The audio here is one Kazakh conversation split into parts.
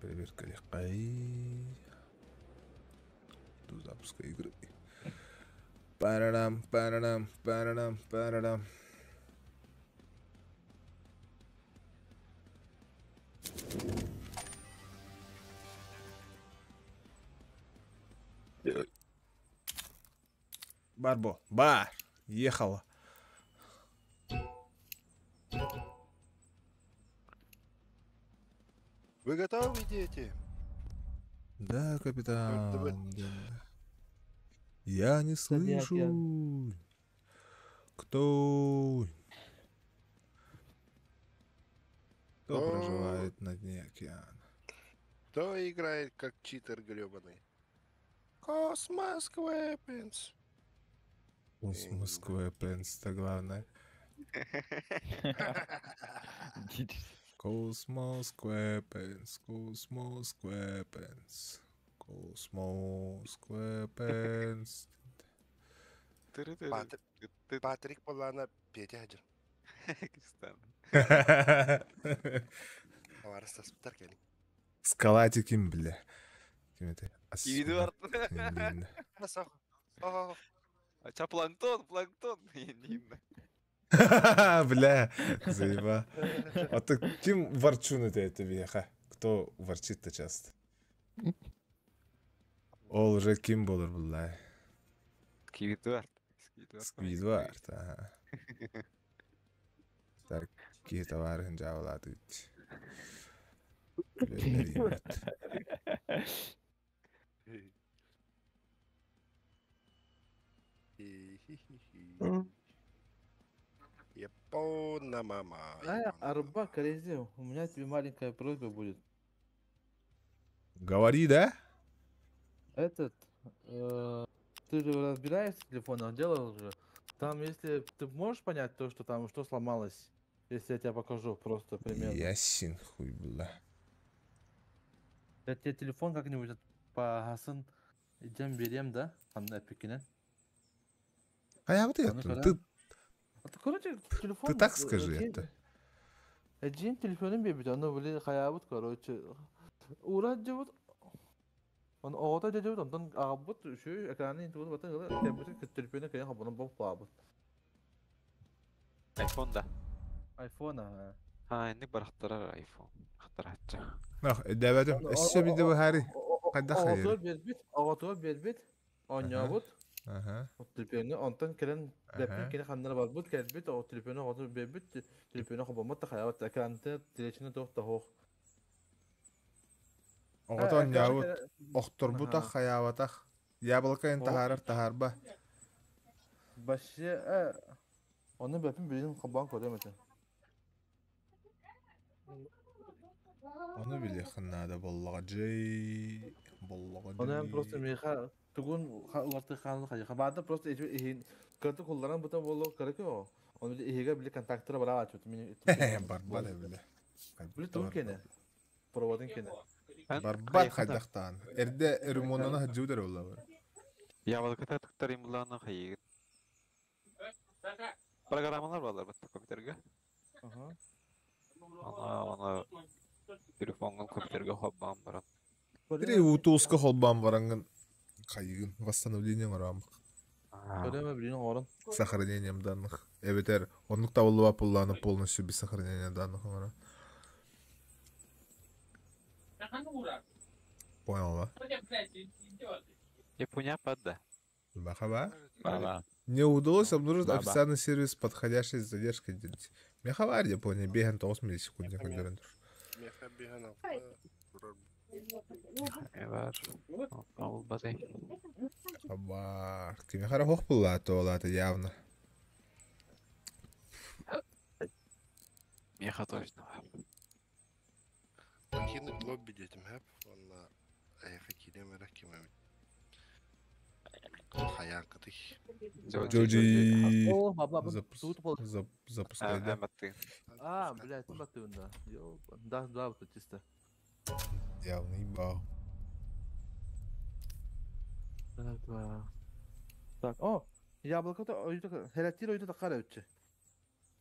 Проверка легкой. До запуска игры. Парадам, парадам, парадам, парадам. Барбо, бар, ехала. Вы готовы, дети? Да, капитан. Я не слышу. Кто проживает на дне океана? Кто играет как читер гребаный? Cosmos Weapons. Космос Weapons, это главное. Космос Weapons, Космос Weapons, Космос Weapons. Патрик Полана, Петя Хаджир. Аварста спитаркели. Скалати ким, бля. Ким это? Эдуард. Асо. Планктон. Бля, заеба. А ты ким ворчун это веха? Кто ворчит-то часто? Ол уже ким болар, бля? Сквидвард. Сквидвард, ага. Так, какие товары джавлады. Япона мама. Арба, Корезия, у меня тебе маленькая просьба будет. Говори, да? Этот, ты же разбираешься в телефонах, делал уже. Там, если ты можешь понять то, что там, что сломалось, если я тебе покажу просто примерно. Ясин, хуй, бля. Я тебе телефон как-нибудь по идем берем, да? Там на эпикине. А я вот это, Короче, телефон... ты так скажи это. Один телефоном бебит, оно были хаябут, короче. Урад живут. Он ота живут, он абут, şu экранı inti bunu batın, temperature telefonuna kayan habonun bol pabut. Айфонда. iPhone ha. Инек бар хаттарар айфон. Хаттарача. Нах, дәвәдем. Эссе биде бу хари. Кайда хайыр? Ağatı berbit, oynayabut. Ага. O telefonu ondan kelen depen kene kanlara barbut kelbit, o telefonu ağatı berbit, telefonu habomat da hayabat ekranda dileçine doğta hoq. Оғотон яуыт, оқтурбутах, хаяватах. Яблока интахарар тахарба. Başı, onu bepin birinin kaban koyamadı. Onu biliyxin nada bollağa jay. Bollağa Onu hem jay. просто меха тугун уарты ханын хажа. Баада просто ихин кырты кулларан бута боло керек о. Onu bir ihiga bile kontaktlara bara açıyor. Барбад эбиле. Bile tun kene. Проводын kene. Барбад хайдахтан. Эрде ремонона хаджудер олла бар. Ябалката тактарым буланы хайыр. Программалар балар бат компьютерге. Ана телефонга компьютерге хаббам барам. Ире утуска холбам барангын. Кайгын. Восстановление барам. Ödeme birinin orun. Сохранением данных. Эбетер, онлук табылуа пулланы полностью без сохранения данных. Понял, да? Япония падда. Бахаба? Баба. Не удалось обнаружить официальный сервис, подходящий с задержкой. Мехавар Япония, бегаем 8 миллисекунд. Меха бегана. Эвар. Ол базай. Абар, мехара хох была, то это явно. Меха точно. Покинуть лобби детям хэп. Он на эффективе меракимами. Хаянка ты. Джоджи. О, баба, Запускай, да? А, блядь, ты батында. Йо, да, вот чисто. Явный бал. Так, о, яблоко-то oydu, helattir oydu da kara ötçe.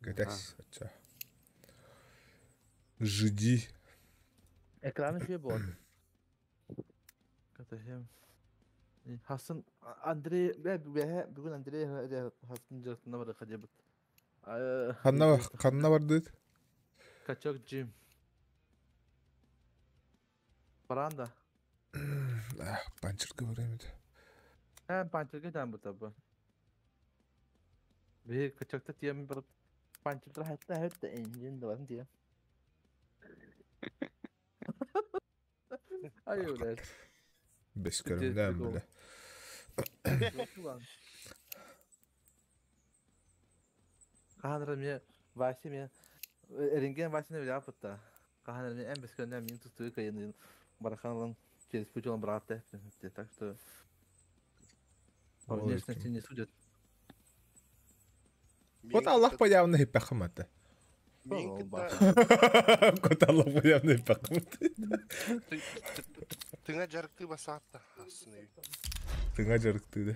Гадясь, отча. Жиди. Ekranı şey bu. Katayım. Hasan Andrei bugün Andrei Hasan cırtına var kacabıt. Kanna var dedi. Kaçak Jim. Paranda. Pançırkı var emedi. Hem pançırga dan bu tabi. Bir kaçakta diyem bir pançırga hatta engine de var diye. Ay öyle. Beş karımdan bile. Kahanırım ya. Başım ya. Eringen başına bile yapıtta. Kahanırım ya en beskenden min tutuyor kayını. Barakanlan. Через путь он брат. Так что... Внешность не судят. Кот Allah появны hep bakamadı. Кот Allah появны hep bakamadı. Тыңа жарыкты басаатта асын. Тыңа жарыктıydı.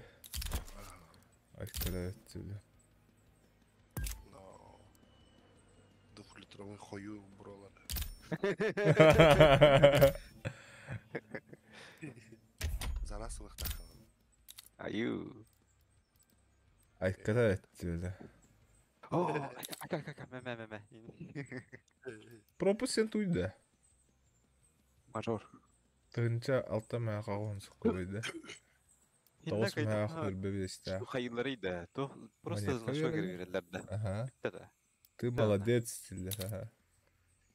Айткада өттүлү. Двухлитровый хою буралар. Зарасовых такын. Аю. Айткада өттүлү. О, ака, мә. Пропуск сен туйда. Мажор. Тынча алта мага калган суккойду. Тоғыз мага хөрбебесте. Şu hayırlarıydı. Просто Монетка значок verelim. verirlerdi. Ага. Да. Ты молодец, стиле. Ага.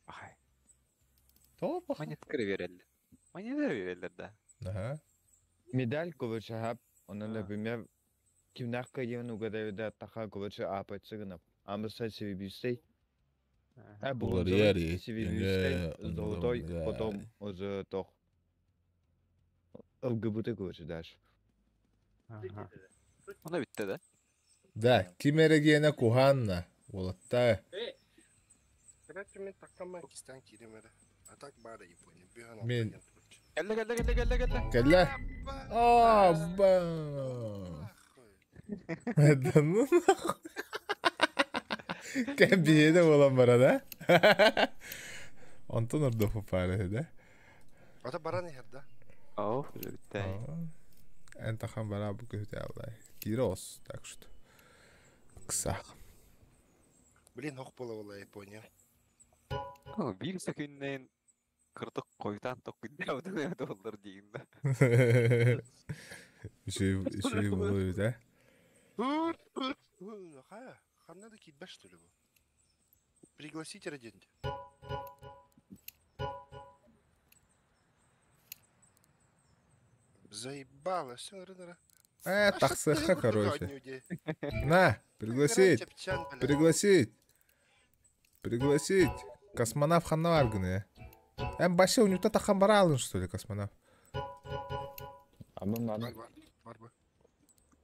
Ай, Топ. монеткары verirler. Монеткары verirlerdi. Ага. Медаль ковача хап, он, например, кимнахка ен угадаю таха ковача апачыгынап. Амыса севибистей. Булар яри. Севибистей, золотой, потом уже тох. ЛГБТ ковача дальше. Ona bitti de. Да, кимерегене куханна. Олатта. Короче, мен такканман кистен киремеде. А так бара Япония. Мен- Geldi. Келле. Аба. Да ну нахуй. Кен биеде болан бара да. Антон ордо попары да. Ата бара не херда. О, уже bitti. انت خان بلعب بكهتي الله كيروس так что ксах. Блин, хохпола вала Япония. Bir sekünden kırdık koytan tokuydu ödüyordu olur diyeyim de. şey buluyor da. Хая, ханна да китбаш что ли? Пригласите родителей. Заебало, все, рынок. Таксыха, короче. На, пригласить. Пригласить. Космонавт ханна аргыны. Башы унюта тахан бара алын, что ли, космонавт? Бар.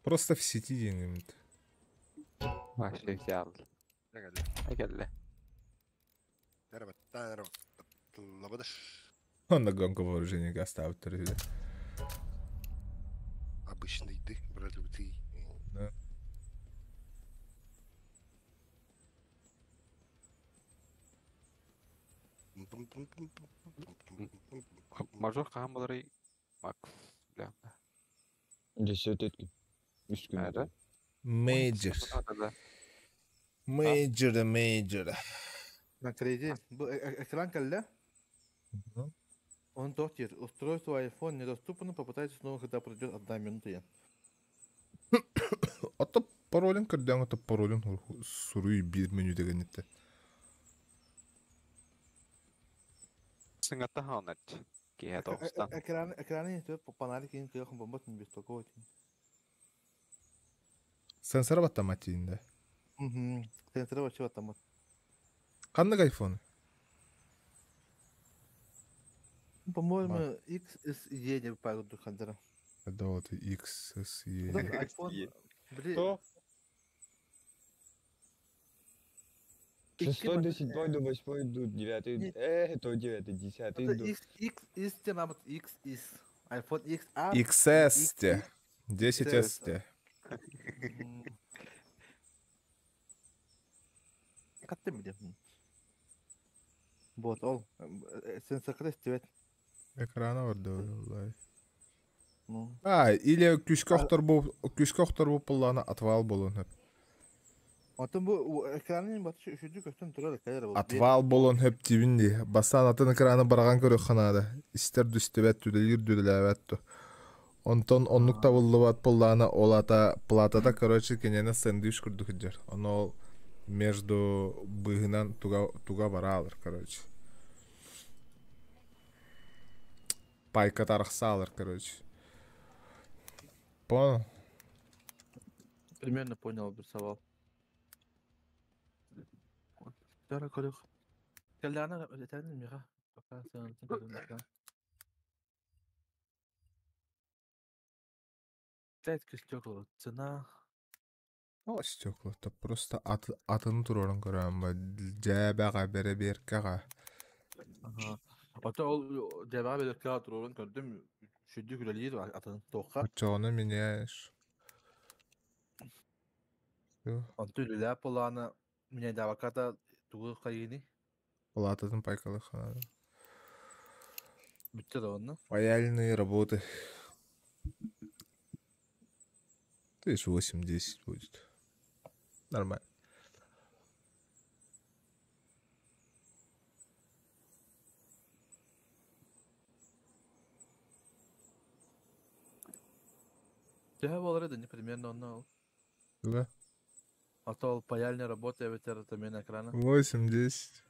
Просто в сети деньги. Başlayık aldı. Geldi. Он на гонку вооружения оставит туризм. Обычный ты, продукты. Да. Major kahamları Max. Bilen. Десет etkin. 3 gün. Nerede? Major. На кредит. Экран калля. Он тохтир. Устройство iPhone недоступно. Попытайтесь снова, когда пройдет 1 минута. Ата паролин кырдан ата паролин суруй bir menü деген etти. Сыңатта ханат. Кие тоқстан. Экраны не панали кейін кыяхын бомбат не бестолковый. Сенсор батаматиинде. Сенсоры вообще атамат. Кандай айфон? По-моему, XSE не выпадут до хандера. Да вот XSE. iPhone. Кто? 6, до 7, до 8, до 9. То 9, 10. X тянамат XS. iPhone XR. XS. 10S. Kattım bir de. Вот, ол. Сен сакры стебет. Экрана варды валлай. Ну. Или күскөктөр бу пуллана атвал болон хеп. Атын бу экранын батышы үшүдү көстөн турар кайра бул. Атвал болон хеп тибинди. Бастан атын экраны барган көрөк ханада. Истер дүстебет түдөлүр дүдөлөбөттү. Онтон оннук табылдыбат пуллана олата платада, короче, кенени сэндвич курдук жер. Оно между быгынан туга баралыр, короче. Пайка тарахсалыр, короче. Понял? Примерно понял бир сабал. Дара көрөк. Келдана өтөтөн мига. Пока сен көрөк. Пять стекла. Цена. О, стекло. Это просто атын турорун көрөм ба. Жабага бере беркага. Ага. Ата ол жабага беркага турурун көрдүм. Шүдү күлөлүйдү атын тоокка. Очону меняешь. Всё. Анту үлелэ поланы меня даваката тугу кайыны. Плататын пайкалы ханада. Бүтті да оны. Паяльные работы. 8-10 будет. Нормально. Тебя болрыды, непременно он нал. Да? А то паяльная работа, я ветер это мен экрана. 8-10.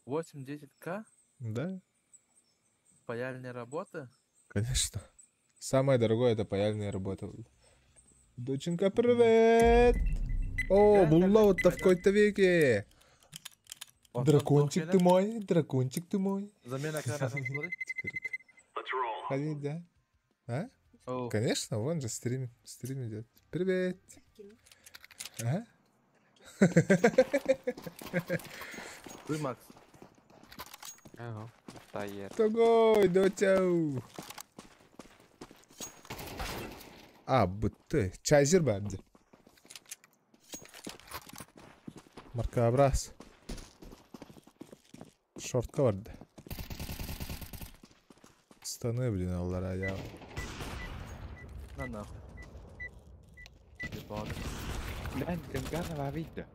8-10к? Да? Паяльная работа? Конечно. Самое дорогое это паяльная работа. Доченька, привет! О, булла вот в какой-то веке. Дракончик ты мой, дракончик ты мой. Замена экрана. Смотри. Ходи, да? А? О, Конечно, вон же стрим идет. Привет. Ага. ты, Макс. Ага, тайер. Тогой, дотяу. Бытты. Чайзер бәбді. Маркабрас. Шортка барды. Станы, блин, аллар аяğı. На нахуй. Ебаный. Ben gana var vidde.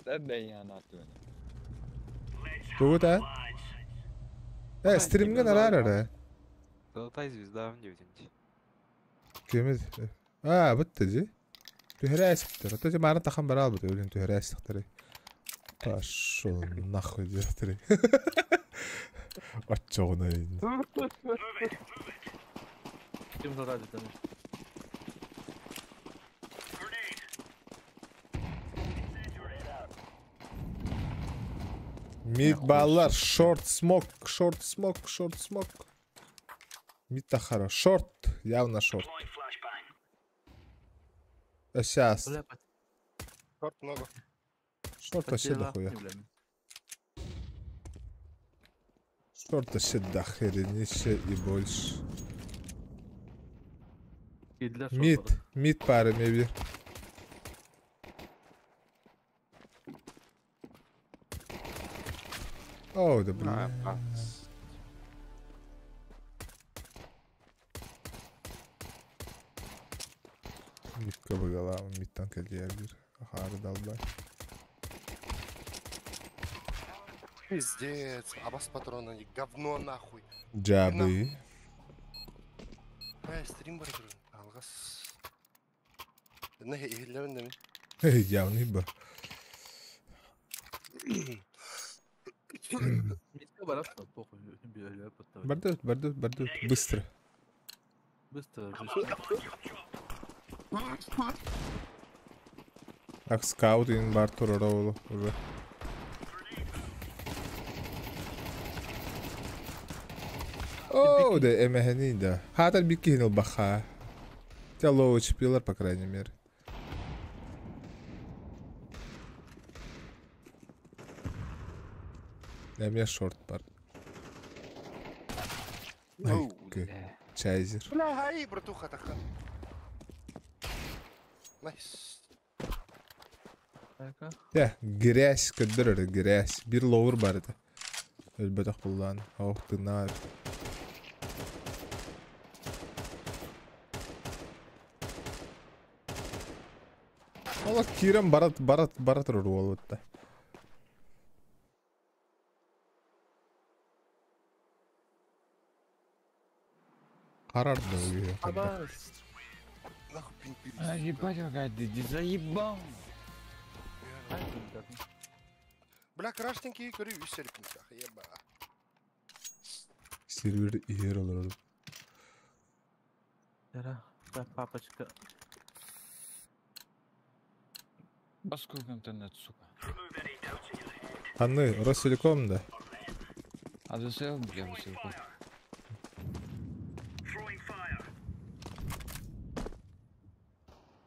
Den de yana atıyor. Тугут, а? Стримге нарар ара. Золотая звезда в 9. Кемед. Бытты же. Тюхерәсіктер. Ата же марын тахан бара албыды. Өлін тюхерәсіктері. Пошел нахуй директори. Отчоғына дейін. Ким заради там? Мид баллар, шорт смок. Мид тахара. Шорт, явно шорт. Сейчас. Шорт много. Шорт вообще дохуя. Шорт вообще до херенище и больше. Мид пары, maybe. О, да блин. Мидка багала, мидтан келгер бир. Ахары далбай. Пиздец. Абас патрона не говно нахуй. Джабы. Стрим бар жүрін. Алғас. Не хилевен демен. Явный ба. Митка барасın, похуй. Бардут. Быстро. Быстро. Так, скаутинг бар турара болу уже. О, да эмехени да. Хатар бики хинил баха. Тяло чипилар, по крайней мере. Эмя шорт бар. Чайзер. Бля, хай, братуха, тахан. Найс. Aka. Ya giriş ködürür giriş. Bir lower bardı. Elbette kullan. Hawk'tın Valla Kiran barat rol oldu. Karardı oluyor. Abbas. Нахуй пинг А, ебать, какая ты заебал. Бля, крашненький, говорю, и серпинцах, еба. Server yer olur. Yara. Ben папочка. Поскольку интернет, сука. Anlı, Rostelecom'da. Adresi yok mu ya bu sefer?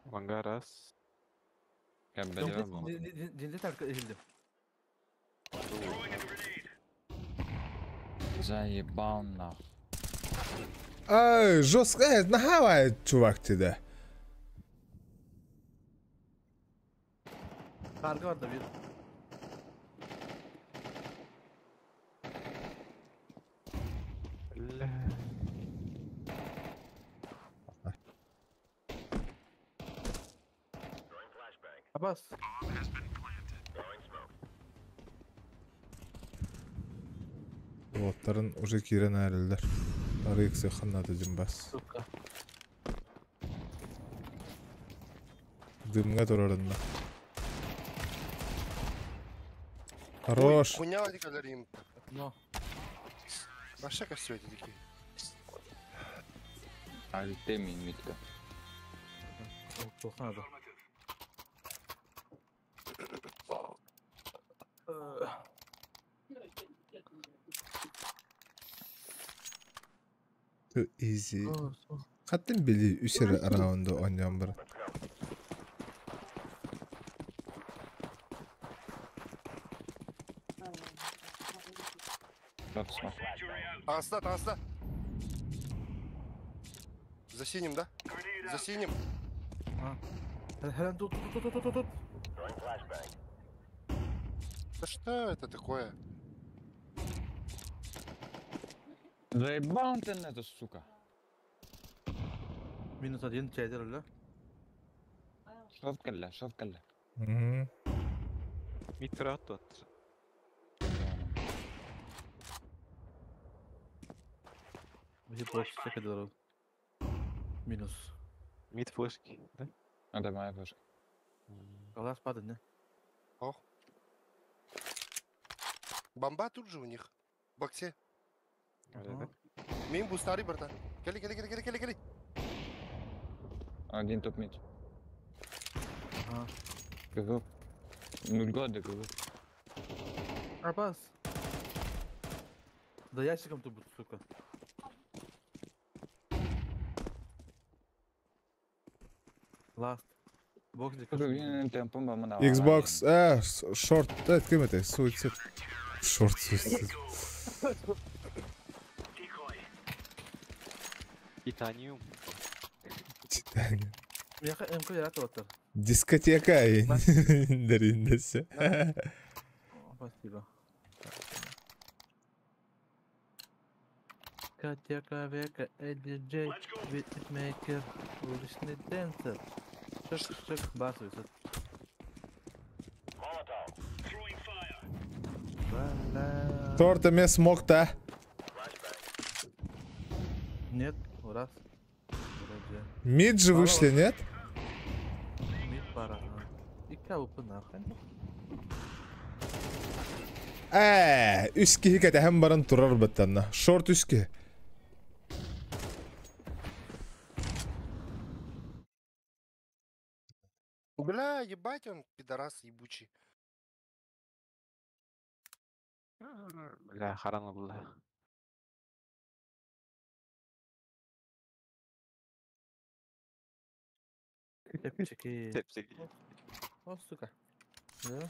Вангарас. Каббeli var mı? Cinde terk edildim. Заебал нахуй. Ай, жестко, нахавает чувак тебе. Kargı var da bir. Abbas. Botların уже kiren ayrıldılar. Arayık sıkınadı cımbas. Suka. Dımga durarında. Хорош. Хуйня, эти калории. No. Вообще костюм эти такие. Альтеми митка. Çok надо. Too easy. Kattın bili üseri around oynayan bir. Как смог? Танста. За синим, да? За синим. Helen tut. Да что это такое? Заебал интернет, сука. Minus adın şeyler öyle. Шов калля. Hı. Митра тот. Bir boş çek ediyor. Minus. Мид флешки, да? Это моя флешка. Allah spadın ne? Ох. Бомба тут же у них. В боксе. Да. Мим бустари, братан. Кали. Один топ мид. Aha. ГГ. 0 года ГГ. Abbas. Да ящиком тут будет, сука. Last. Box dikkat. Benim tempom bana da var. Xbox, short, evet kıymeti, suicide. Short suicide. Титаниум. Cidden. Yaka MK yarat otur. Diskoteka derindesi. Спасибо. Котяка века Эдди битмейкер, уличный дэнсер. Шик, басуется. Short емес смокта. Нет, раз. Вроде. Mid же вышли, нет? Мид пара. И каупы нахуй. Üski hikayete hem barın turar battanna. Short üski. Бля, ебать он, пидорас ебучий. Бля, харана была. Тепчики. Тепсики. О, сука. Да?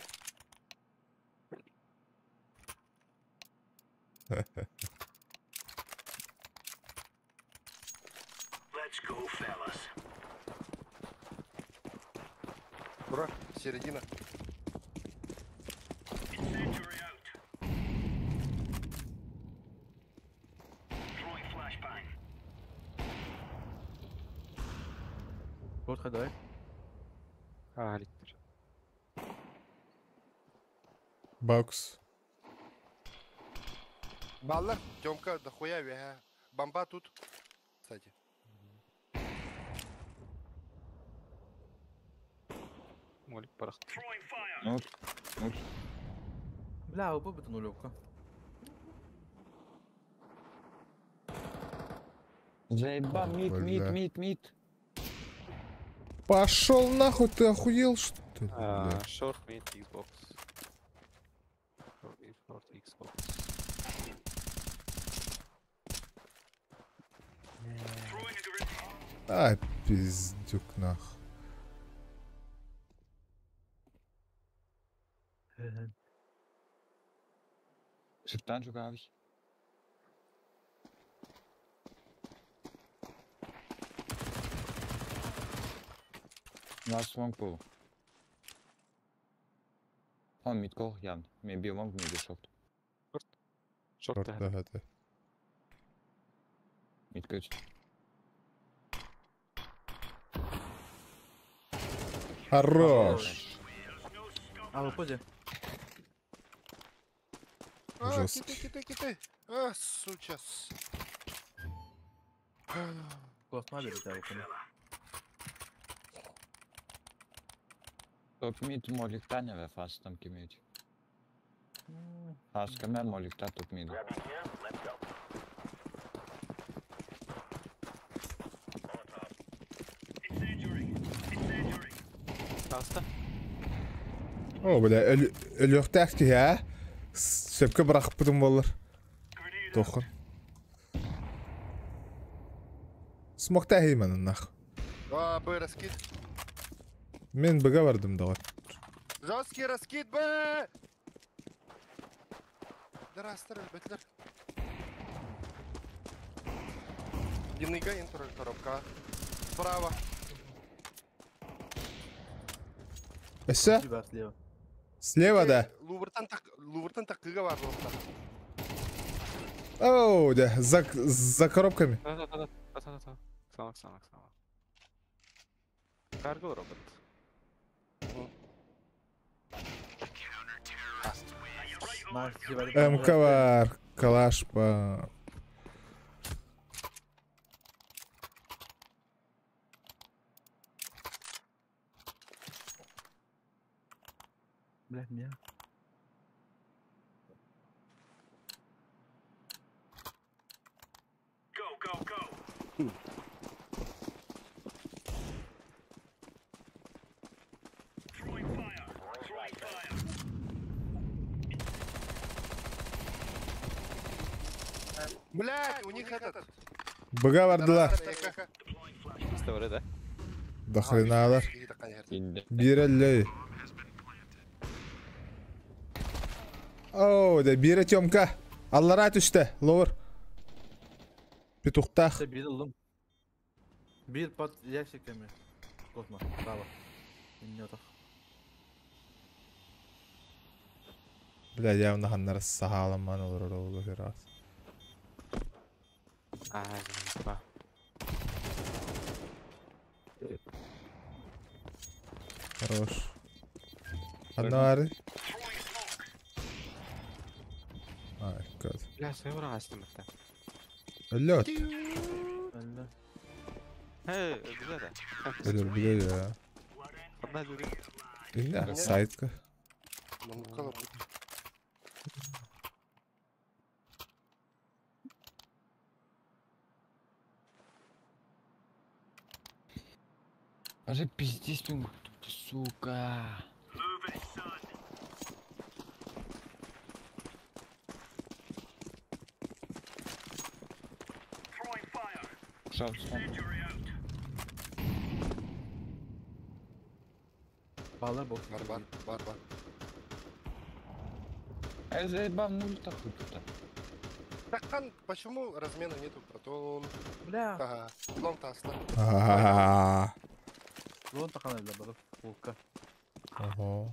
Ура, середина. Вот хадай. Аликтер. Бокс. Баллар, Тёмка, дохуя вега. Бомба тут. Кстати. Молик парахт. Ну, ну, Бля, оба бит нулевка. заебал, мид, мид, Бля. мид, мид. Пошел нахуй, ты охуел, что ли? бля? Short mid Xbox. Short mid, short Xbox. А, пиздюк нахуй. Шептан жугавиш. Last one pool. Он mid go, явно. Maybe long, maybe short. Short Шорт, да, да. Mid good. Хорош. А вы позе? А, Жестко. киты. А, сучас. Класс набери тебя выпали. Top mid mollikta ne ve fast tam kimid. Fast kamer mollikta top mid. Kalsta. О, бля, өлөктәк ки, а? Сөпкө быракып будым болар. Тохыр. Смокта хейман нах. А, Б, раскид. Мен быга бардым да. Жесткий раскид, Б! Да растер, бетлер. Диныга интро коробка. Справа. Эссе? Тебя слева. Слева, да. Лувертан так кыга бар просто. О, да, за коробками. Да. Салак. Каргыл робот. Найс, тебя МК бар, калаш бар. Бля, меня. Блять, у них этот. Быга бардылар. История, да? Да хреналар. Indi. Биреллей. О, да бире Тёмка. Аллара түшті, ловыр. Петухтах. Все, бир алdım. Bir под ящиками. Космо, право. Минетов. Бля, явно ханнар сахаламан olur oldu biraz. Ба. Хорош. Одна var. Ay, god. Бля, своего растем это. Ölüyor. Öyle. Güzel de. Ölür biliyor ya. Одна дюря. İlla saytka. Аже пиздец, ты, сука. Пожалуйста. Bağlar bok. Бар. Я заебал нуль такой тут. Так, почему размена нету? Протон. Бля. Ага. Лонг тасла. Aaaa. Вон такая для баров. Волка. Oho.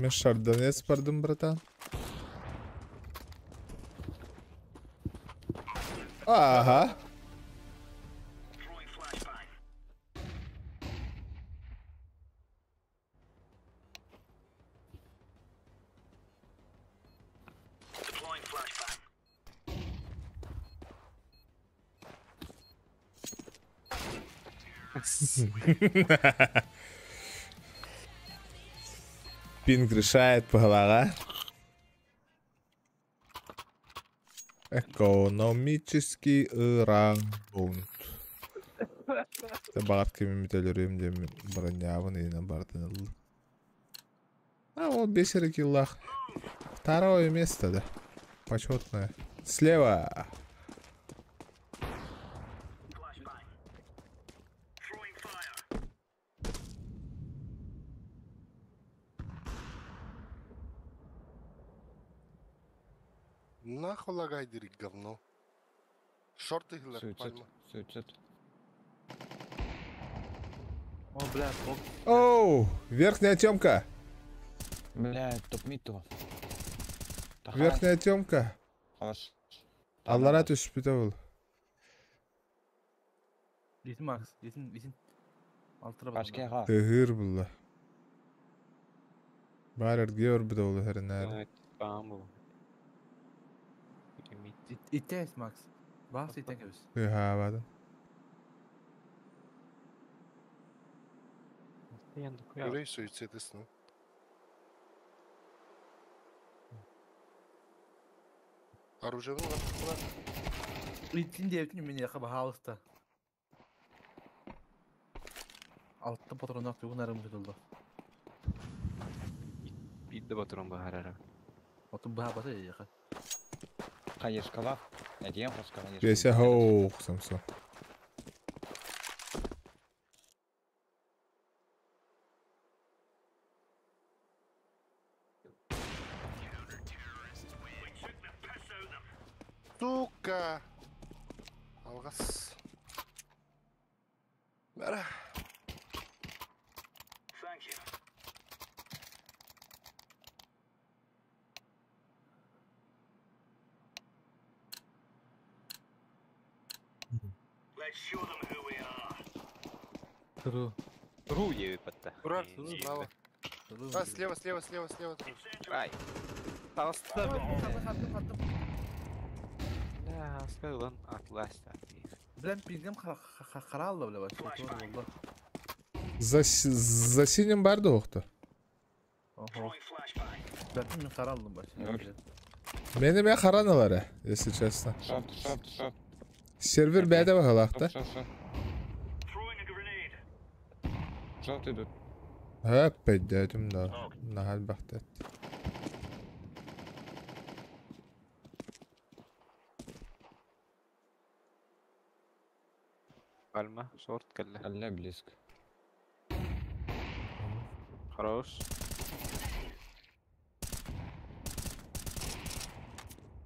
Мен Шардонец бардым, братан. Ага. Пинг решает по голове. Экономический раунд. Табағат кеме металлюрем де бронявын ена бардын ылды. А вот бесер киллах. Второе место, да. Почетное. Слева. Нахуй лагай, дырик, говно. Шорты глэр, Суицид. пальма. Суицид. О, блядь, фок. Оу, верхняя темка. Блядь, топ-митто. Верхняя темка. Хорош. Аллара түшіп біті бұл. Есін Макс, есін. Алтыра Башкаға. Тығыр бұл. Бар әрге өр біті бұл әрін әрі. Evet, tamam bu. Ümit. İtteyiz Max. Bas itten kebis. Тыға Yandık ya. Görey suicid isno. Оружие var. İttin diye bütün beni yakaba halısta. Altta patron aktı, bu narım tutuldu. Bir de baturan bahar ara. Otun bu habası yaka. Қайышқалап. Әдейін қосқала. Бесе хоуқ самсо. Сука! Алғас. Бәрі. Turu. Ру еби патта. Ура, İyi, браво. Turu. А, слева. Ай. Tasta. Kattım. Ya asker ulan atlas tabii. Bilen pingim karaldı bile başta. Oldu. За синим барды оқты. Oho. Ben pingim karaldım başta. Yok. Мені мен қараналары, если честно. Шорт. Сервер бәді бағалақты. Шорт идут. Höp eddim da. Nahal baktı. Palma, short كله. خليها بليسك. Хорош.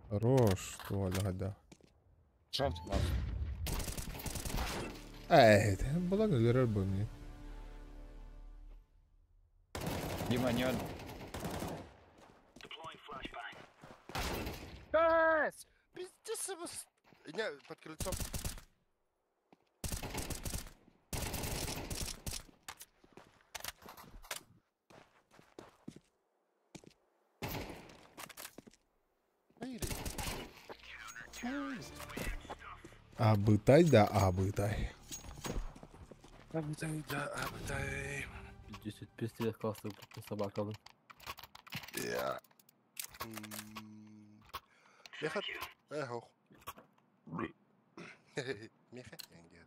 Хорош, что هذا. Шорт бас. Бұлан өлерер бөлмей. Дима, не он. Гайс! Пиздец его... Не, под крыльцом. Абытай да абытай. Абытай. 105 lira kastı sabah kalın. Ja. Meer gaat... hoog. Meer gaat denk ik.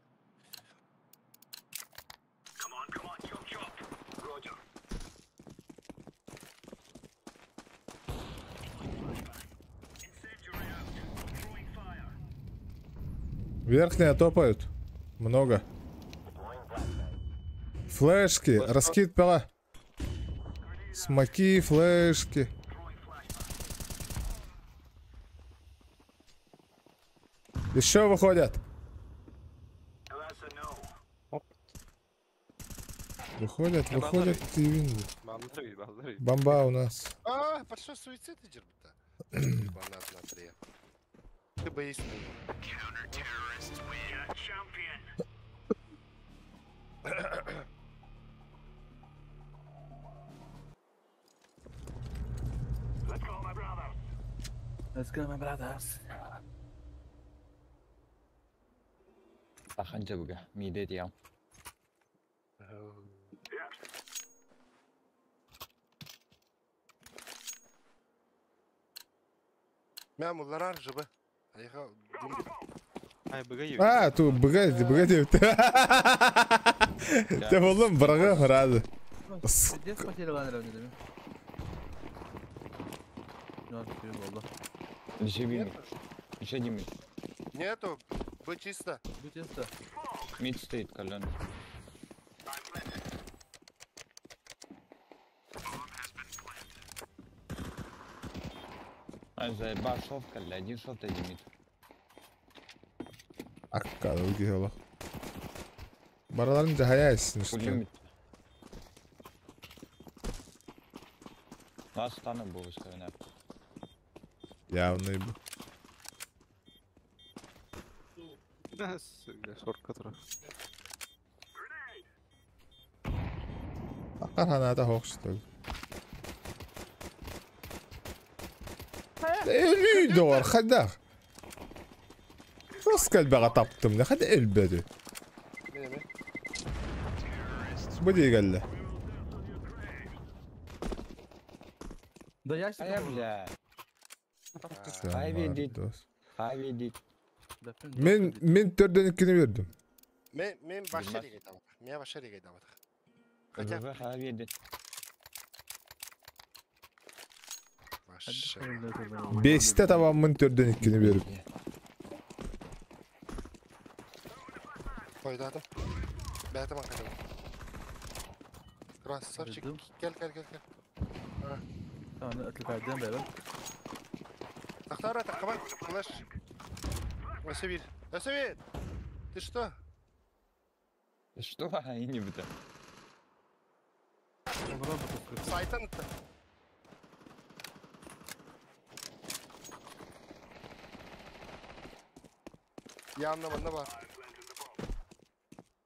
Верхняя топают. Много. Флешки. Раскид пила. Смоки, флешки. Еще выходят. Выходят Тивинди. Балдырый. Бомба у нас. А, под что суицид идет? Гранат на 3. Ты боишься меня. Let's go, my brothers. Tahanca buga. Mide diyam. Ben bunlar harcı be. Ayıka dimdik. Ай, быгай. А, ту, погоди. Те болдым, бырага хырады. Здесь потери ладно, dedim. Ne yapıyor valla? Еще один мид. Нету, быть чисто. Bu testa. Мид стоит, колен. А заеба шов, коля. Один шов, один мид. Akka da gidiyorlar. Baralarınca hayal etsin Пулю işte. мид. Нас станом был скорее. Явно bu. Шорка тұра. Akar hanada hoştu. Ölüydü var, hadi. Nasıl kalbağa taptım ne, hadi ölbedi. Ne demek? Bu diye geldi. Da yaş. А я, бля. Sen Haydi var, dit. dost. Haydi. Men 4'den 2'ni verdim. Men başa lige gidelim. Men başa lige gidelim. Kaçak. Kızı haydi. Başa. 5'te tamamın 4'den 2'ni verdim. Koydadım. Beytim hakikaten. Kraslar çık. Koydum. Gel. Tamam, atlıklardan beri. Тахтара, команд, флеш. Осевит. Ты что? Что? И не бля. Сайтан это. Yanına bak.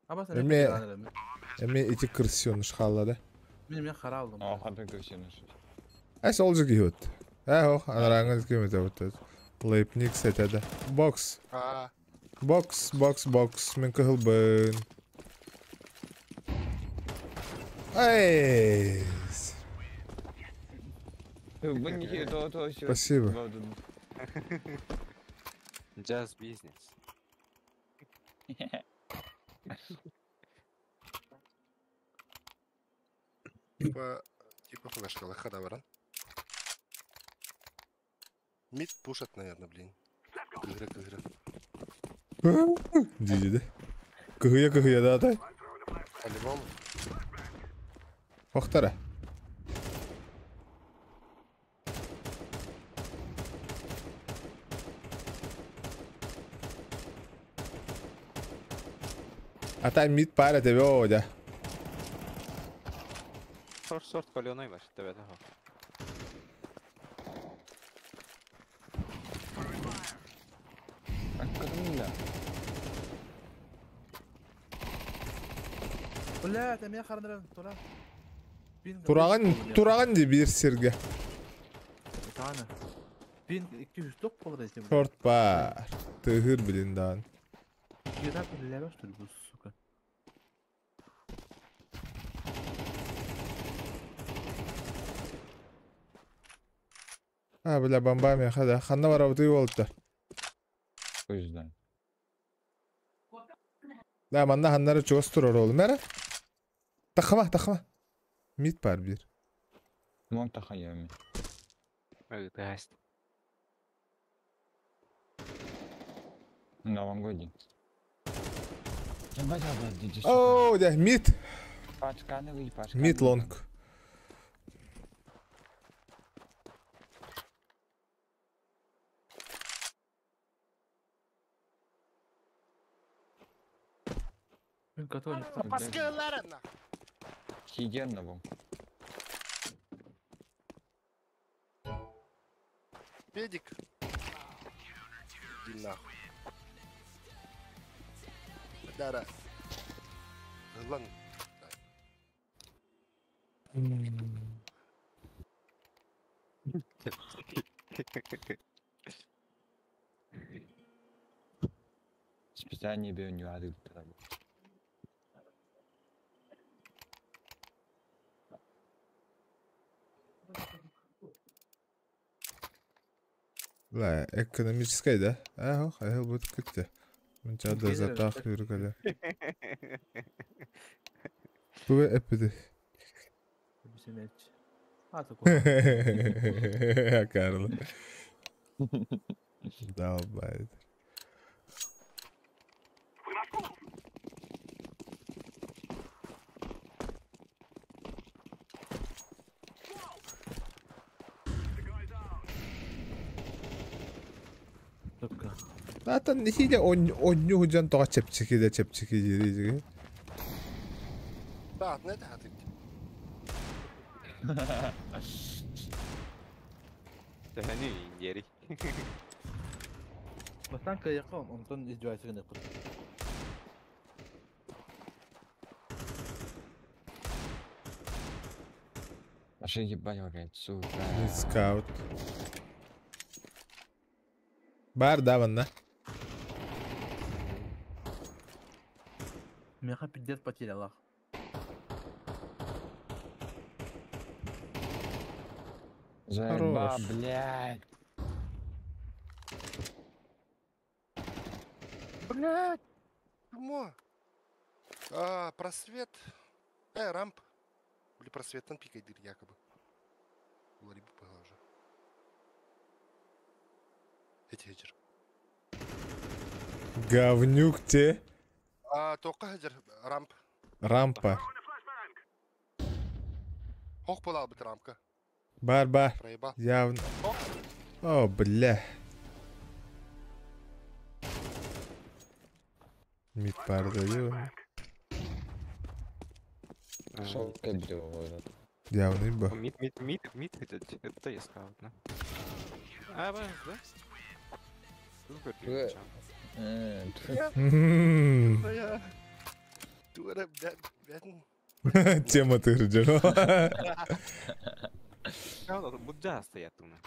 Ama sen Emre- Emi 2 kırsıyormuş xallada. Benim ya kara aldım. О, хата көшенеш. Әс olacak iyi oldu. Hoş, anarağınız kıymet oldu. Leipnik setede. Box. Aa, Box. Men kıhılbın. Ey. Вы не то еще. Спасибо. Jazz business. типа флешка, лоха варан. Мид пушат, наверное, блин. Кыгры. Дidi de. Kıhıya da atay. По-любому. Oktara. Atay mid para tebe oda. Сорт паленый ваш, тебе того. Аккадемия. Ulan temeye karındıran. Tura. Turağın diye bir sirge. Bir tane. 1200 top olur işte. Short bar. Tığır bilindan. Yedek bir level bu suka. Ha bile bamba mı hadi. Xanna var avdı oldu. O yüzden. La manna hanları çok durur oğlum. Nere? Takma. Mid bar bir. Мон тахаями. Гаст. Новогодний. Oo de mid. Пачкановый. Mid long. Ben katı oynuyorum. Paskılarına. Хиген на бом. Педик. Иди нахуй. Дара. Ладно. Специально бе не ады. Ла, экономическая, да? Ага, а вот как-то. Он тебя до затах юргали. Bu epidi. Bizim elçi. Artık o. Carlo. Dalbaydı. Tıpkı. Zaten hiç onyu hucan toğa çepçiki de çepçiki yeri. بعد ندهتك. تهني ياري. Baştan kayıkım. Ondan icraatı ne yapar? Машин ебать вагает, сука. Scout. Бар да ванна. Меха пиздец потеряла. Заеба, Хорош. блядь. Блядь! Чмо? Просвет. Рамп. Или просвет, там пикай дыр якобы. Ларибу положу. Эти хеджер. Говнюк те. Тока хеджер, рамп. Рампа. Хох полал быть рамка. Бар. Проебал. Явно. О, бля. Мид пардаю. Шо кабель. Явный бо. Мид, это я скаут, да? А, да? Супер, Тура, бедный. Тема ты ждешь. Будда стоят у нас.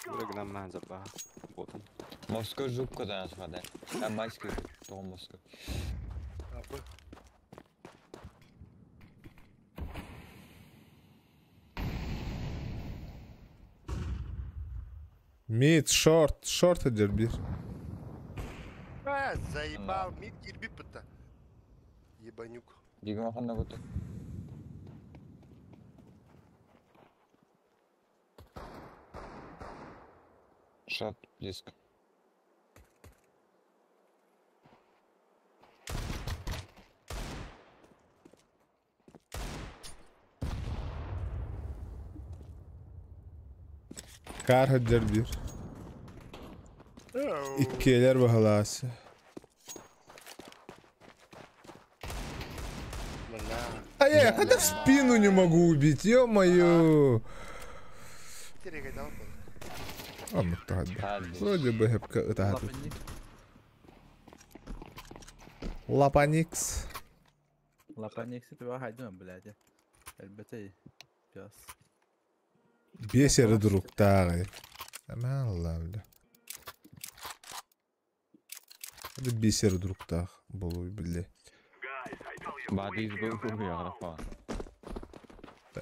Ураган ман заба. Вот он. Москва жопка да нас вода. А майский то Москва. Мид, шорт эдер бир. Заебал, мид гирби пыта. Ебанюк. Дигма ханна вот. Шат близко. Kar eder bir. İkkiler bahalası. А я хотя в спину не могу убить, ё-моё. Вроде бы хэпка это. Лапаникс. Лапаниксы ты вахайдем, блядь. Elbette biraz. Бесер друг тагы. Aman Allah'ım da. Hadi бесер друг таг болу биле. Бадиз был я графа.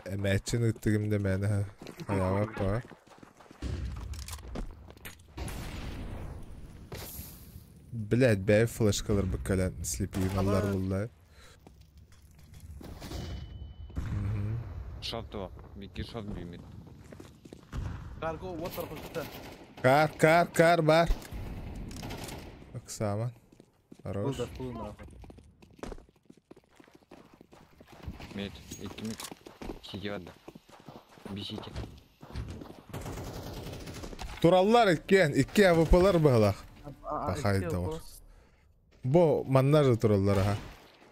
Эметчин ыттыгымда мені аяға па. Блядь, бәй флешкалар бакалан слепиин аллар буллай. Шат то. Мики шат бимит. Kargo what tarafı üstte. Кар бар. Оксама. Хорош. Burada bulun. Мит, iki mit. Сидят. Бесите. Тураллар иккен, икки авыпалар бағалақ. Тахайда var. Бо маннажа тураллар аха.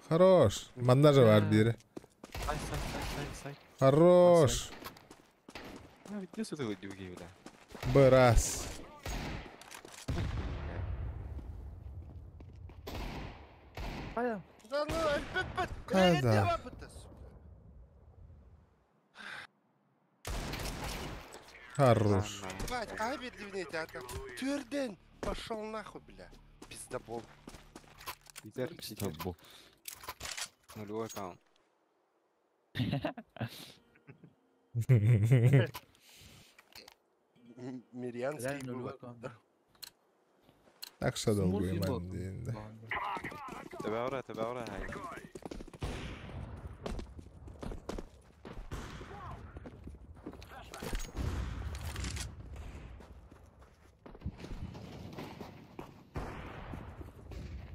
Хорош. Маннажа var biri. Сай. Хорош. Где сюда выдюги, бля? Брас. Aya. Да ну, бит. Кайда? Хорош. Бать, обидливый театр. Тверден. Пошел нахуй, бля. Пиздобол. Питер, нулевой аккаунт. Мирянский Реально вывод. любой. Так що долгує мандин. Тебе ура, хай.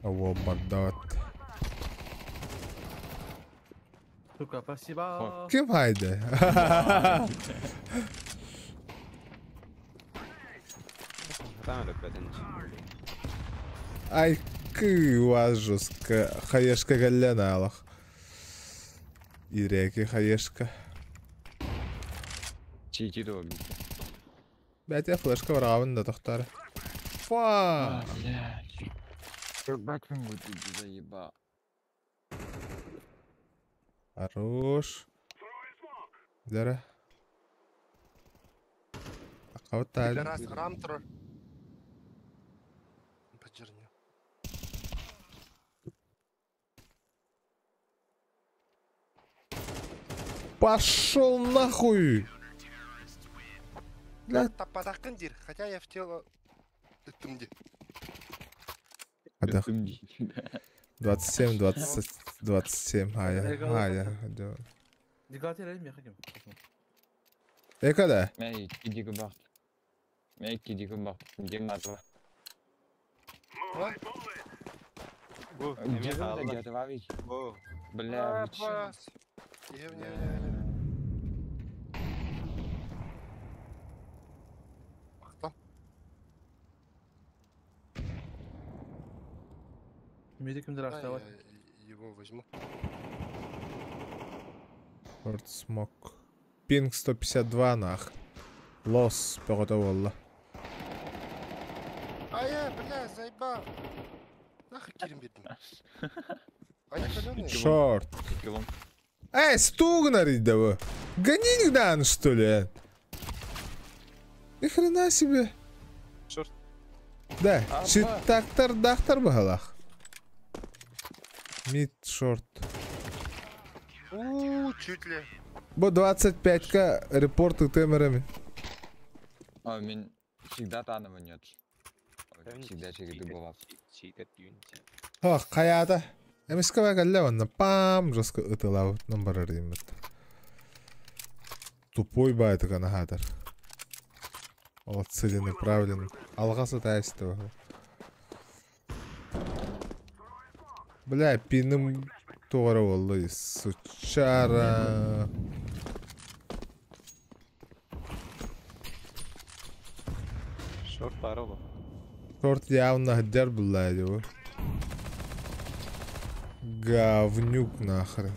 Ово баддат. Сука, спасибо. Kim haydi? Там любят Ay kı var жестко. Хаешка галляна алах. Иреки хаешка. Чики доги. Бәте флешка var авында тохтар. Фа. Бакфин вот ты заеба. Хорош. Дара. Акават тали. Раз рамтор. Подерни. Пошел нахуй. Бля, Тапатакын дир. Хотя я в тело... Тымди. Hadi 27, 20, 27. Hayır. Dikkat edelim yakayım. Ne kadar? Мен иди gemacht. Мен иди gemacht. Где надо? Где надо готовить? Бля, вы чё? Ümidi kimdir Да, aşağı var. я его возьму. Short smoke. Пинг 152 нах. Лос, погода волла. Бля, заебал. Нахуй Кирим бедный. Они калёные. Шорт. Килом. Эй, стугнар иди вы. Гони дан, что ли? Ни хрена себе. Шорт. Да, Апа. читтактар дахтар бахалах. Мид шорт. Чуть ли. Бо 25к репорты темерами. А, мен всегда таново нет. Всегда через дубовак. Читер юнити. Ах, каяда. Эмискава галлаванна пам жестко ытылау номер арыймыт. Тупой байты гана хатар. Ол целенаправленный. Алгасы тайстыва. Бля, пинім тоғара олды. Сучара. Шорт парола. Шорт явно гдер была его. Говнюк нахрен.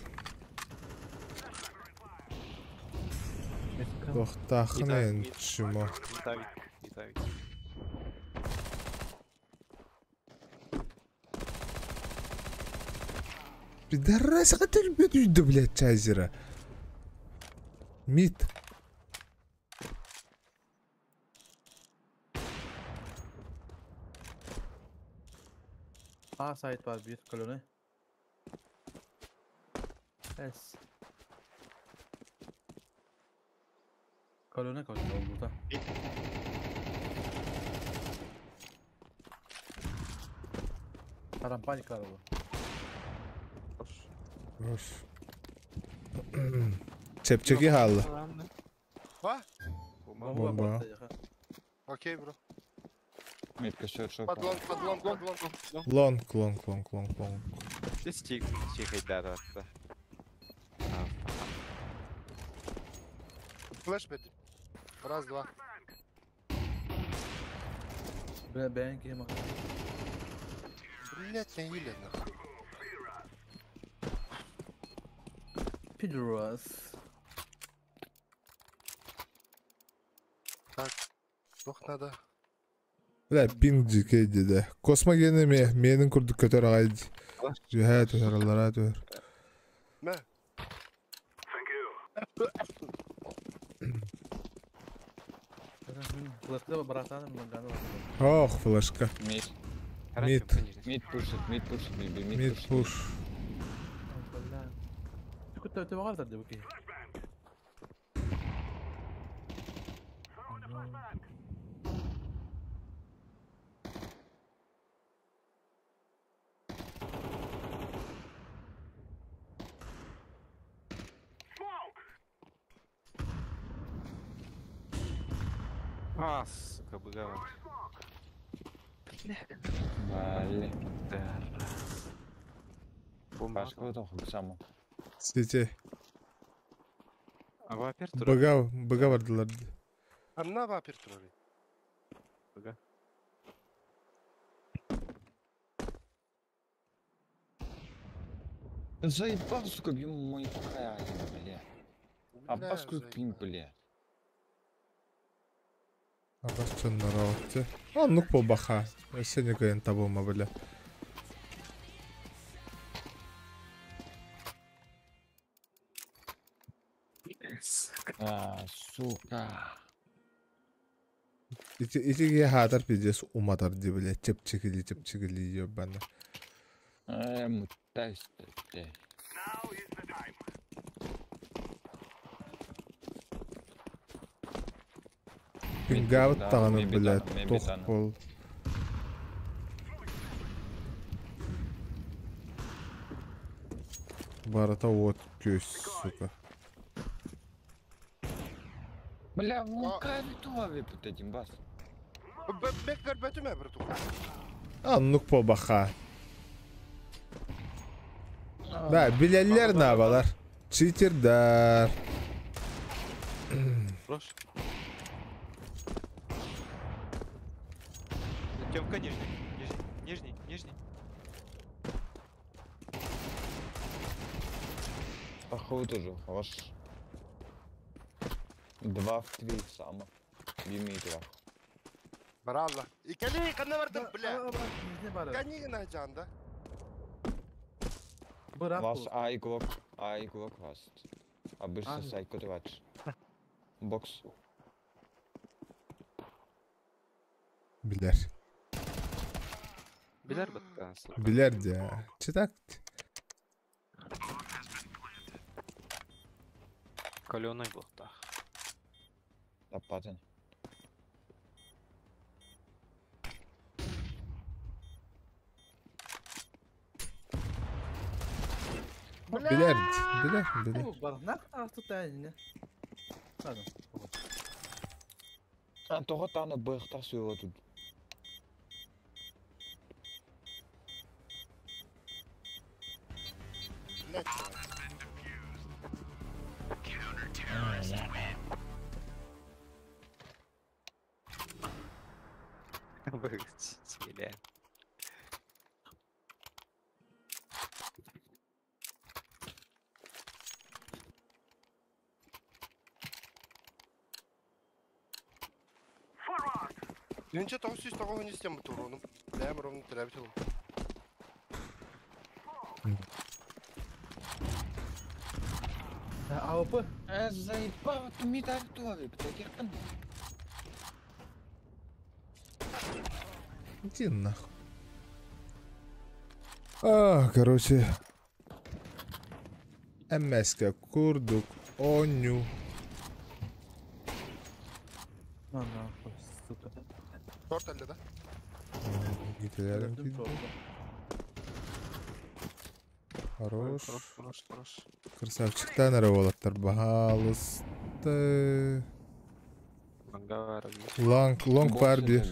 Тохтахнен чмо. Итавить. Пидорас, ты любишь, да, блядь, чайзера. Мид. A site var bir koloni. Es. Koloni koydu burada. Parampanik var bu. Hoş. Çepçeki halı. А? Bomba. patlayacak ha. Окей, бро. Метка шот. Подлом. Long. Здесь чихай, да. Флэш беди. Раз, два. Ben game Блять, не или нахуй. Пидорас. Так. Ох, надо. Бля, пинг жикейди да. Космогені менің күрдік көтер ағайды. Жүйә төр, аллара төр. Мә. Флешка братан манганы. Ох, флешка. Мид. Мид. Мид пушит, maybe Мид пуш. كنت تبغى غلط دوكي. А, сука, быгава. Vale. Бомба. Başka bir tohum samo. Сете. Ага, апертура. Быга бардылар. Анна ба апертурали. Быга. Заебал, сука, бью мой хай, бля. Аббас пин, бля. Абас чоннара отте. Аннук болбаха. Сене кайын табылма бля. Сука. İçiге хатар пиздес уматар ди бля. Чепчикили ёбана. Мутайсты. Пингавыт тағаны Мен бля. битаны, мен Тох битаны. бол. Барата от көз, сука. Бля, мука това ви потедим бас. Бек гърбето ме, брато. Аннук болбаха. Да, bilenler ne yapar? Cheater'дар. Прош. Тёмка нижний. Нижний. Походу же, хорош. 2 в 3 само. Димитров. Баралла. İkili kanına vardım bile. Ne var? Kanı ne canda? Bırak. Was A игрок hast. Обычно сайко трач. Бокс. Biler. Biler batta, сука. Biler de. Çıtak. Калёный блокта. Тапатен. Biler. Bırak. Ne kadar tutayım? Hadi. Тоға таны бұйықтар сөйі тут. Ne Бля. Önce tavuk süs tavuğu ne isteyeyim bu torunum. Lämmer onu träbit oğlum. Avrupa. Заебал, ты ми дай това ви, таких кан. Иди нахуй. Короче. MS'ke kurduk. Onyu. Lan ne suka. Dört elde de. Gidelim ki. Хорош. Хорош. Красавчиктан арабалаттар баалысты. Ангара. Лонг бар bir.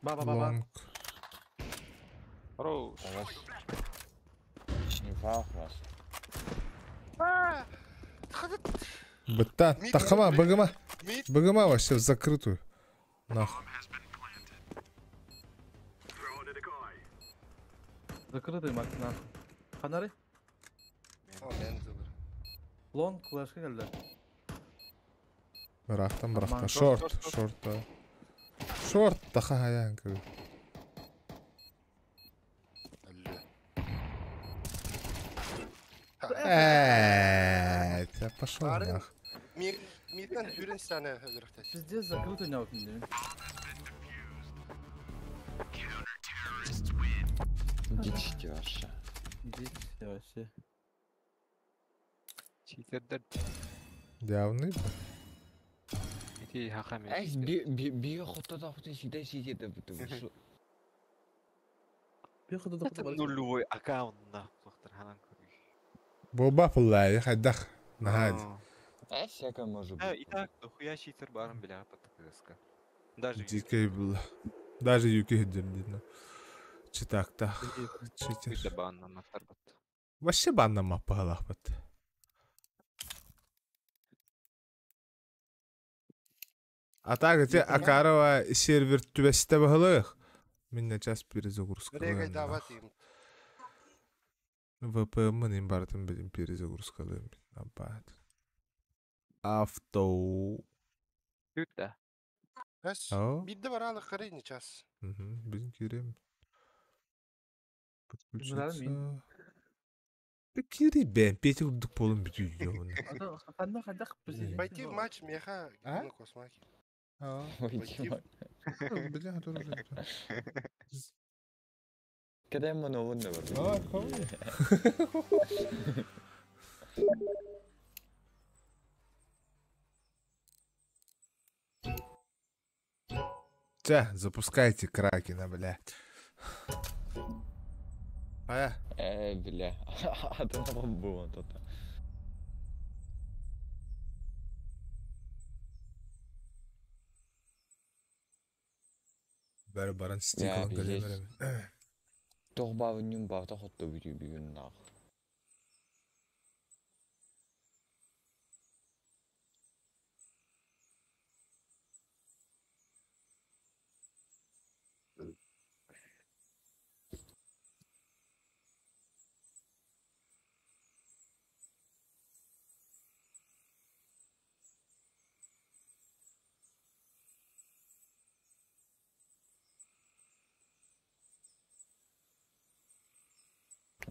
Baba. Лонг. Хорош. Шнифах вас. Быттан. Тахама, быгыма. Mid. Быгыма вообще в закрытую. Нахуй. Закрытый максимум. Фонари? О, мен зылыр. Лонг флешка geldi. Бырақтан Aman, бырақтан. short, Шорт, short, шорт та. Шорт таха хаян кігі. Әлі. Я пошел Арын- нах. Мирден хүрін сәне өдіріқтес. Sizce закрытый не olsun dedim. Дичь вообще. Дичь вообще. Читердер Явный бі. ити хакам Ай, би хотта да хотта сидай сидет буту. Bir kadar da Это нулевой аккаунтна доктор ханан көрүш. Боба пуллай, хайдах. Нахад. Ай, всякое может А, быть. и так, дохуя читер барын биле апатыкыска. Даже Дикей был. Даже юки хиддердина. Читакта. Читер. виде банна матарбат. Вообще банна маппа халахбат. А так, те Акарова сервер түбәсте бахалых. Минне час перезагрузка. Бірегай дават им. VPN-ын бартын білім перезагрузкалым. Аббат. Авто. Күтті. Әс, Ау. бидді баралық қарай не час. Bizim kirem. Güzel miyim? Kiri ben. Peti kurduk polum bitiyor onu. Ada kadar kıpırdı. Пойти в матч меха А? на космаке. Ой, чувак. Когда ему новый Запускайте Кракена, блядь. бля. А то нам было тут. Бәрі баран стикон билет. көлемерем. Торбав нюм бавта хотто бүйін нақ.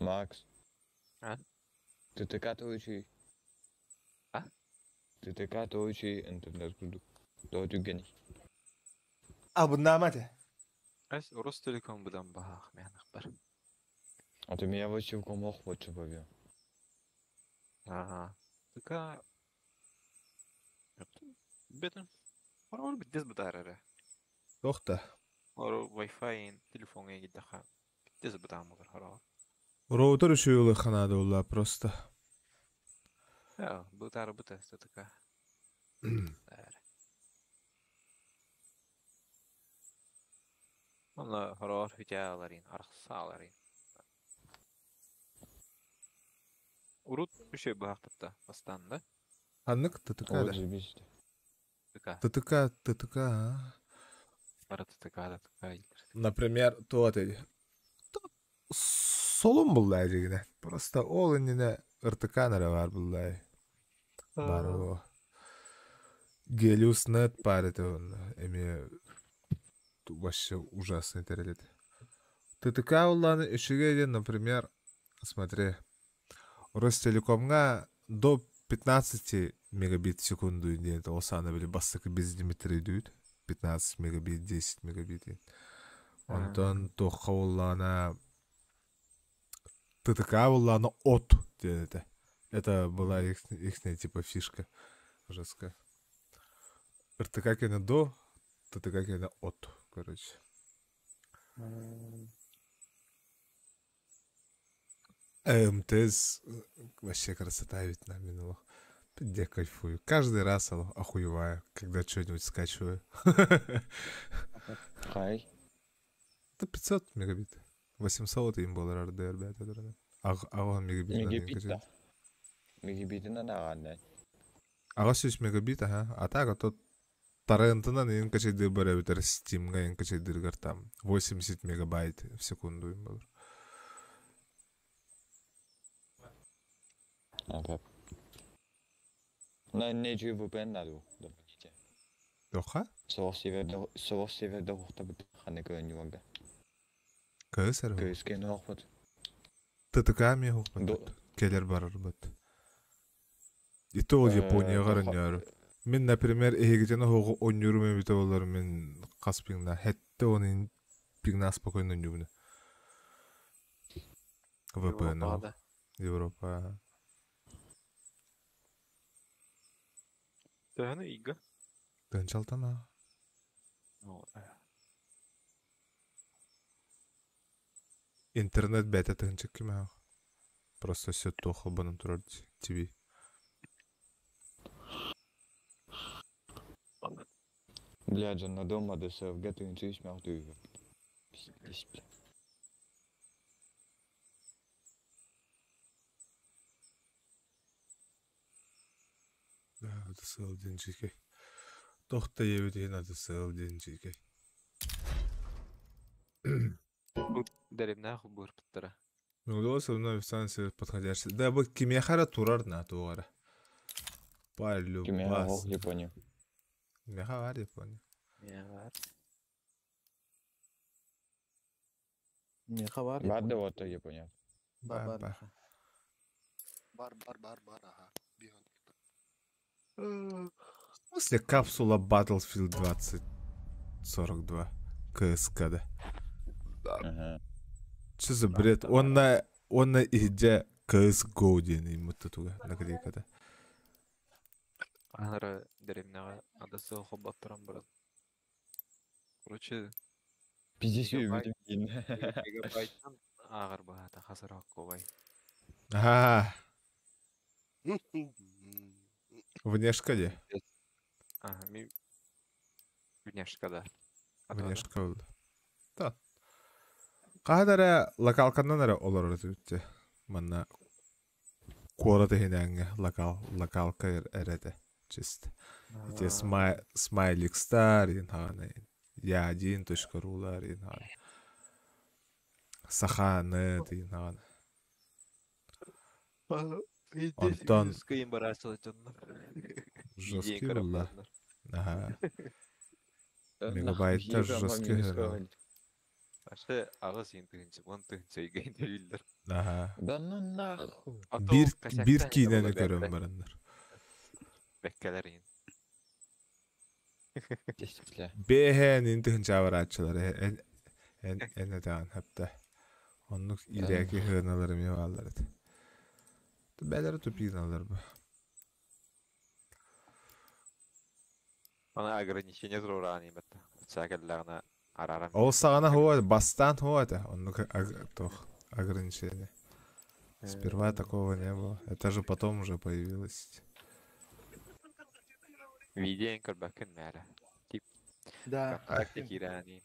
Макс. А? Ты така точи. А? Ты така точи интернет курдук. Точи гени. Абуннамате. Әс, Рос Телеком бұдан бағақ мен ақпар. А ты меня вообще в комох вот что повел. Ага. Така... Бетін. Орор бітдес бұдар әрі. Тоқта. Орор Wi-Fi-ин телефонға егідіға. Бітдес бұдан мұдыр орор. Роутер еще юлы ханада ула просто. Ja, бұдар бұта така. Оны орор хүтәләрін, арқсаларын. Урут үші бұғақтыпта бастанда. Аннык ТТК Вот да. заебись. Така. ТТК. Бара така. Например, тот эти. Солун буллай дегене. Просто ол инне РТК-нары бар буллай. Бар о. Гелиус нет парит он. Эми вообще ужасный терелет. ТТК уланы ишиге, например, смотри. Ростелекомга до 15 мегабит в секунду идет. Осана были бассака без Димитрий дует. 15 мегабит, 10 мегабит. Онтон тоққа улана ТТК улана от. Это была их типа фишка жесткая. РТК кена до, ТТК кена от, короче. МТС вообще красота ведь на минулах. Я кайфую. Каждый раз охуеваю, когда что-нибудь скачиваю. Хай. Это 500 мегабит. 800 им было RDR, ребята. Ага мегабит. Мегабит, да. Мегабиты на нагандан. Ага 6 мегабит, ага. А так, а тот торрентынан ең качайды бара битер Steam'га ең качайды там 80 мегабайт в секунду им было. Ага. Не живу беннаду. Добрите. Тоха? Соос северде ухтабыт ханы көнюгага. Көөсөр. Көйскен оқпыт. Тытыками хукмат. Келер барар бат. Ито ол Япония гараньяр. Мен, например, эгетена хого онюру мен бите болар мен каспиңна хетте онын пигна спокойно нюбне. VPN. Европада. Европа. Тәні игі. Тынчалтана. Интернет бета тынчык кеме. Просто все тохо банан турар ТВ. Блядь, на дома да се вгетуем чуиш мяу дуйва. Писпи. Да, сыл денчике. Тохта ебеден ады сыл денчике. Дәрімнә қыл бұр бұттыра. Ну, да, особенно официанты подходящие. Да, вот кимехара турар на туара. Палю Кимеха бас. ох Япония. Кимеха var Япония. Меха бар. Бар да вот Япония. Бар. Бар, ага. Бігон. После капсула Battlefield 2042 КСК, да. Ага. Что за бред? Он на иде CSGO дейін имытты туға нагрейкада. Анары дәрімнәға адасы оқы баттырам бұрын. Короче, Пиздец Мегабайт. үйбедім. мегабайттан ағыр бағата қасырақ көбай. Ага, внешка де? Мен внешкада. Внешка болды. Да. Қадары локалканнан әрі олар өтті. Манна қоры дегенәңі локалка әрәді. Чист. Ите смайликстар инханы. Я1.рулар инханы. Саханы инханы. Антон. Скайын бар асылы жонлар. Жесткий болды. Ага. Мегабайттар жесткий. Ашты ағы сен түгінші, он түгінші үйгейін дөйлдір. Ага. Да ну нахуй. Bir кинені көрім барандар. Бәккәлер ең. Действительно. Бейхен интігін жаварачылар. Әне даған хапта. Онлық ирәкі хыналары мен алар еді. Бәлері тупиналар ба. Ана ограничение зұрураған еметті. Сәкелләғына арарам. Ол сағана хуа, бастан хуа да. Онлық ограничение. Сперва такого не было. Это же потом уже появилось. Видеоң көрбәкін мәлі. Да. Контакте кирәні.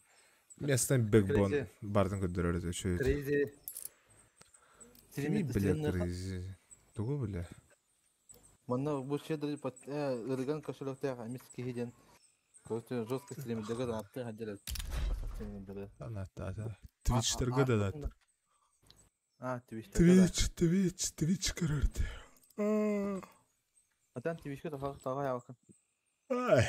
Местен бэкбон бардың көддірер өте чөйт. Крейзи. Кеми бля крейзи. Тугу бля. Манна бұл шедір ырыган кошелектер амис кихиден. Көзді жестко стримдегі атты хаджалет. Анатта. Твичтерге да дат. Твич көрерді. Атан твичке тағы яуқын. Ай.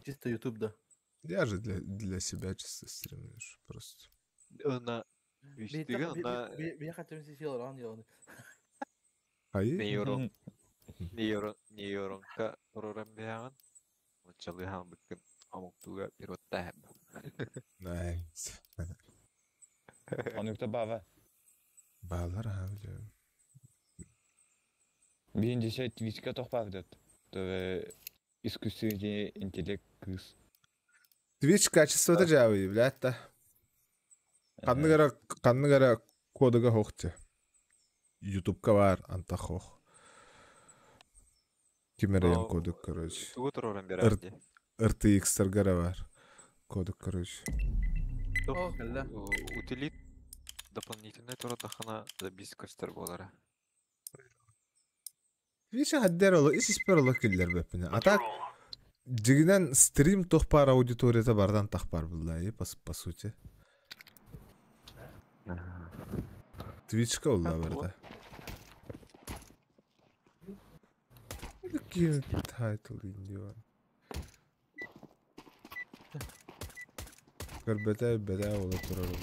Чисто ютубда. Я же для себя чисто стримлюсь просто. Она виштігі, она Бе қатымсы сел ран яуны. Ай? нейронка ұрырам бәяғын. Отчалы хан бүкін амуқтуға бір отта әбі. Найс. Онукта бава. Балар хавлю. Биндесе твичка тохпавдат. То искусственный интеллект кыз. Твич качествода жабы, блядь, да. Қанны қара кодыға хоқты. Ютубка бар, анта хоқ. Кемерен кодык, короче. Туғы тұрырам бір әбді. RTX-тергара бар. Кодык, короче. Утилит дополнительный тұрады қана забис көстер болары. Твича хаддер олы, ис испер олы келдер бәпіне. Атак, жігінен стрим тоқпар аудиторията бардан тақпар бұлдай, по сути. Твичка олда барда. Game title diyor. Beda ola durarım.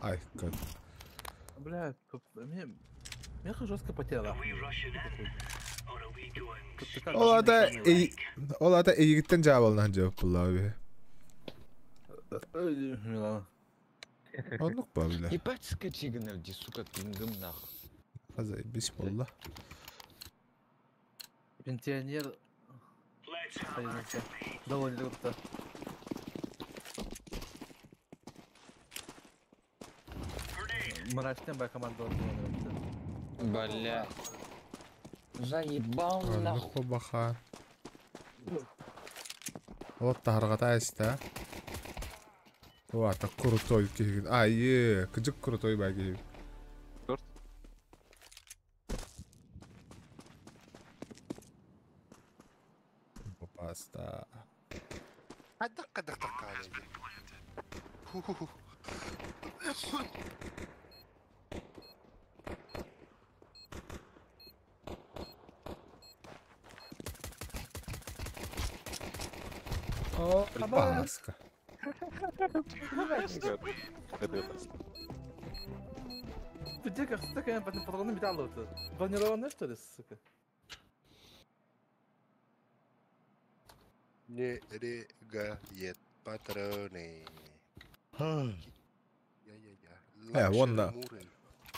Ay kad. Блядь, тут мне жестко потеряла. Ola da iyi cevap alınan cevap bullar abi. Anlık bu bile. Ебать, скотина, иди, сука, пингом нахуй. Azay bismillah. Пенсионер. Союзника. Довольно круто. Мрачная моя команда очень нравится. Бля. Заебал нахуй. Anlık bu baka. Вот таргата иста. Вот так крутой кегин. Ай, кыжык крутой баги. Dört. Паста. Дак каледи. Паска. Ты как стакан патроны металла вот. Бронированная что ли, сука? Не регает патроны. Вон на.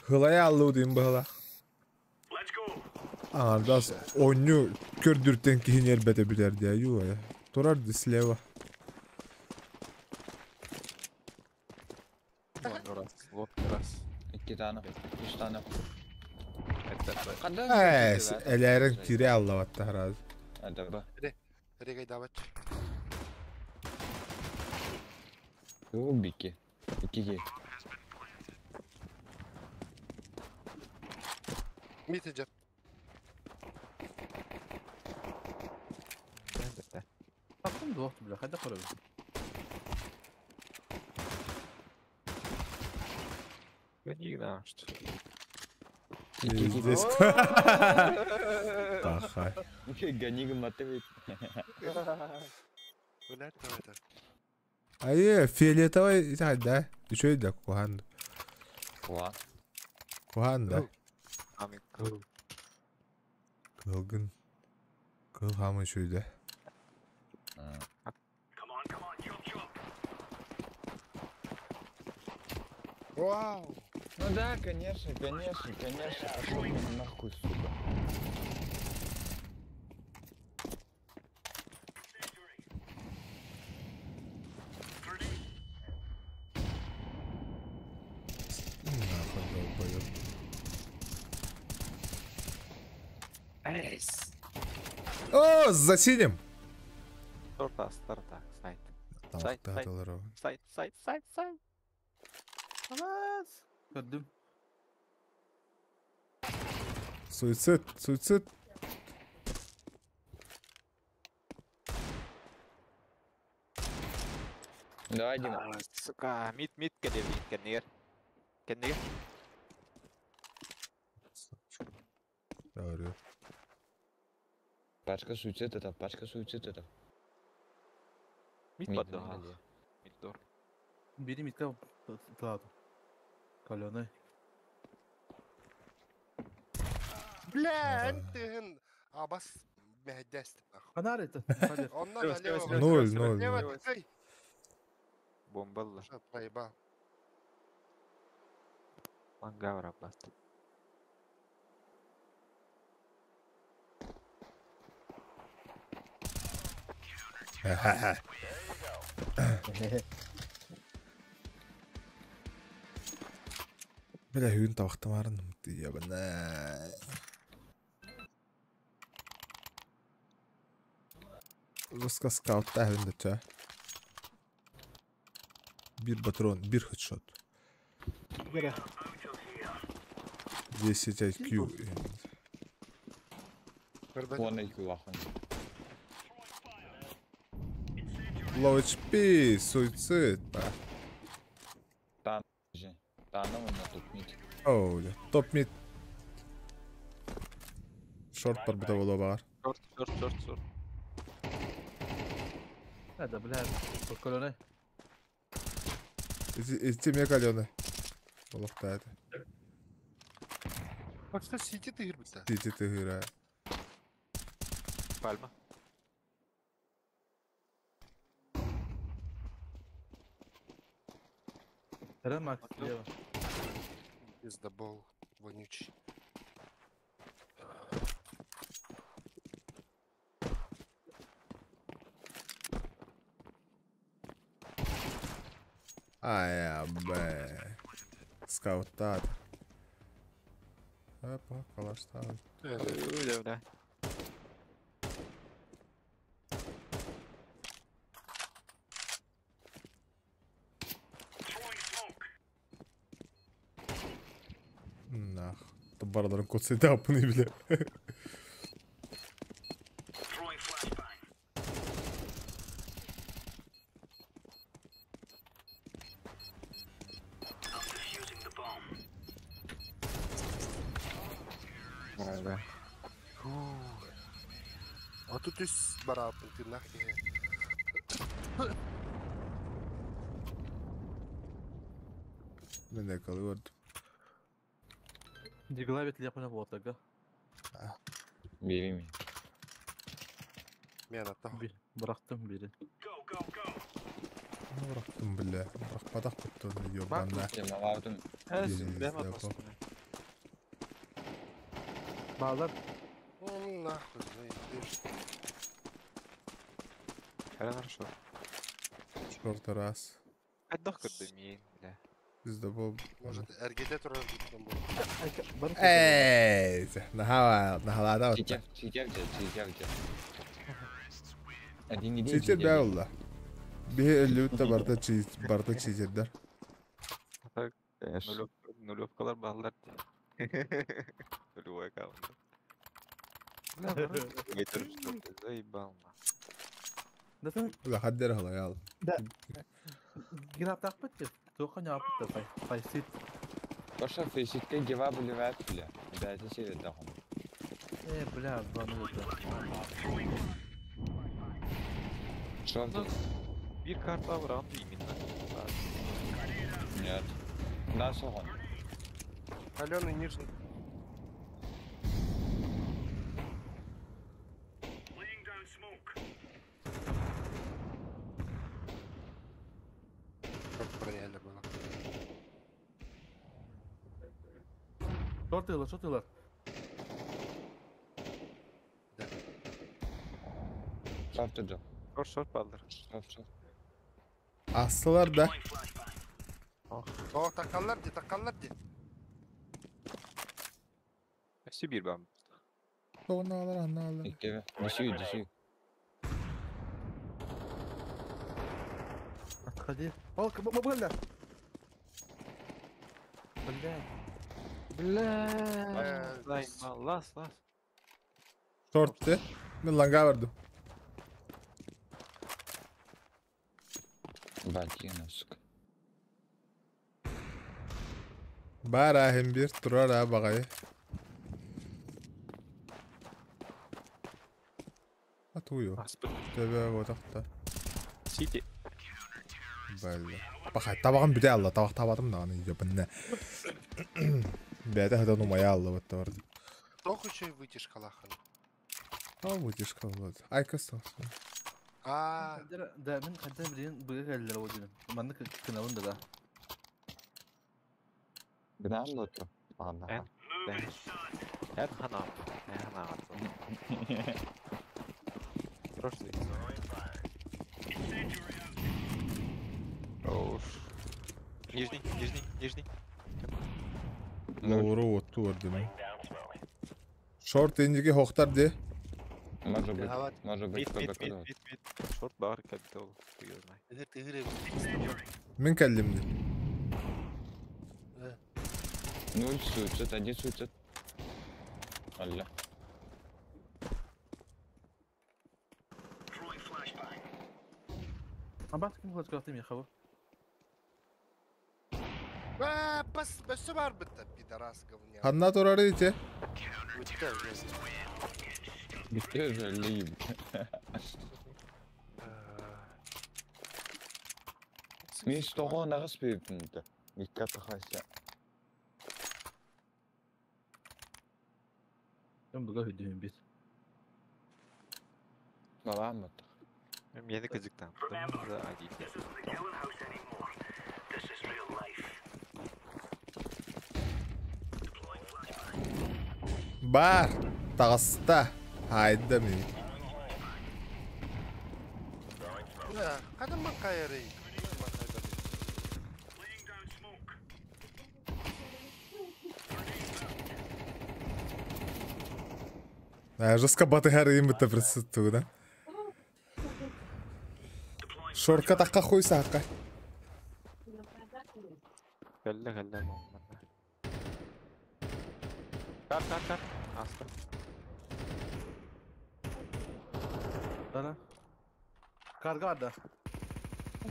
Hılaya alludayım bala. Ardas onu kördürten ki elbette biler diye yuva ya. Durar disleva. Раз, вот раз. 2 tane, 3 tane. Elerin kiri allavatta herhalde. Hadi bak. Регай давать. Рубики. 2. Митеджер. Aklım da vakti bile. Hadi koyalım. Гони на что. Здесь. Пахай. Гони мотивит. Уляр это. Ай, фиолетовый, да? Еще и да, куханда. Ла. Куханда. Амик. Kılgın. Kıl hamı şöyle. Вау. Ну да, конечно. Пошел мне нахуй, сука. Nahar dolbayım. Эйс. О, засинем. Торта. Сайт. Сайт. Dağdalar Сайт. Alas. Gördüm. Суицид. Давай, Дима. Сука, мид, кеннер. Doğru. Пачка суицид это. Мид Мид, поддал. молодец. Мид дор. Biri mitka плату. Каленый. Бля, انت عبس مهدست. Фонарь это. Он налево. 0. Лево, эй. Бомбалла. Что проебал? Мангавра, блядь. Bile hüyün tavakta varın diye bana. Ruska scout tahvinde ça. Bir patron, bir headshot. 10 IQ. Вон IQ лахуй. Low HP, суицид. Тана вон на тупник. Öyle. Top mid. Short var bir de vola var. Short. هذا بلا الكولوني İçime kalıyor ne? Olukta hadi. Başta CT tihir bitti. Dici tıhıra. Palma. ترى معك слева. Пиздобол вонючий. Ay be. Скаутат. Опа, калаштар. Öyle öyle. Nах. Tabaraların kotsaydı yapını bile. Vay be. А тут есть барапын, ты нахер. Ben de kalıyordum. Дигла телефона вот ага. Береми. Мен атам. Bıraktım biri. Ne bıraktım bile. Bırakmadak tuttu. Yobanlar. Кема бардым. Әзім, бәм Yapalım. атасın. Bağlar Ну нахуй, заебешь. Хорошо. Şorta ras. Отдох кырдым, бля. Bizde bu. Может, РГД турар дейтін бұл. Ey, nahalada Читер, отта. читер. Один иди. Çiçir be olla. Bir 50 de barda çiçirler. Нулевкалар балдар. Нулевой аккаунт. Гейтер что-то заебал. Nasıl Ula hadder hala ya. граб так бит? Тоха не апты файсит. Баша фейситке жава бүлеват бля. Дайте себе дахым. Бля, звоню это. Шорт. Bir kart daha var abi именно. Нет. Да, сохон. Аленый нижний. Как проняли было. Что ты? Шорт иди. Short baldır. Шорт. Aslılar da. О, takallar de. Hepsi bir ben. Onu alır. İkide. Düşüyor. Отходи. Палка, бля. Бля. Las. Şorttu. Ben langa verdim. Батинуск. Bara hem bir durar ha bakayı. Atıyor. Aspır. Tövbe kodakta. City. Böyle. Bakay tabağım bir de Allah tabak tabadım da anı ben ne. Bede hada numaya Allah bu da vardı. Только еще и вытяжка лахан. Ha bu dişka oldu. Ay kız olsun. А, Да, мен когда блин быга geldiler o günün. Bana kınavın da. Гнам лоту. Ладно. Her hana. Прошлый. Оф. Нижний. Doğru otu vardı mı? Short inciki hoktar de. Может быть. давай, Может быть, кто-то куда. Mid. Short bağır kapital. Duyuyorum. тыгыр. Min kellimdi. Ну, суицид, один суицид. Алло. Ama kim kılıç kalktım ya hava. Бәсі бар бітті, пидорас говня. Hanna torarı içe. Өтті, Bitti özelliği. Мен стоғын ағыс бейбімді. Диккат қайса. Ben buga hüdüğüm bir. Бала мы? Hem yeni kızıktan. Da acil. Бар. Тағыста. Haydi mi? Ya, kadın mı kayarı? Жестко батыгары им это присутствует, да? Шорка таққа қойса аққа. Gelle gelle. Kar. Aslı. Dana. Karga da.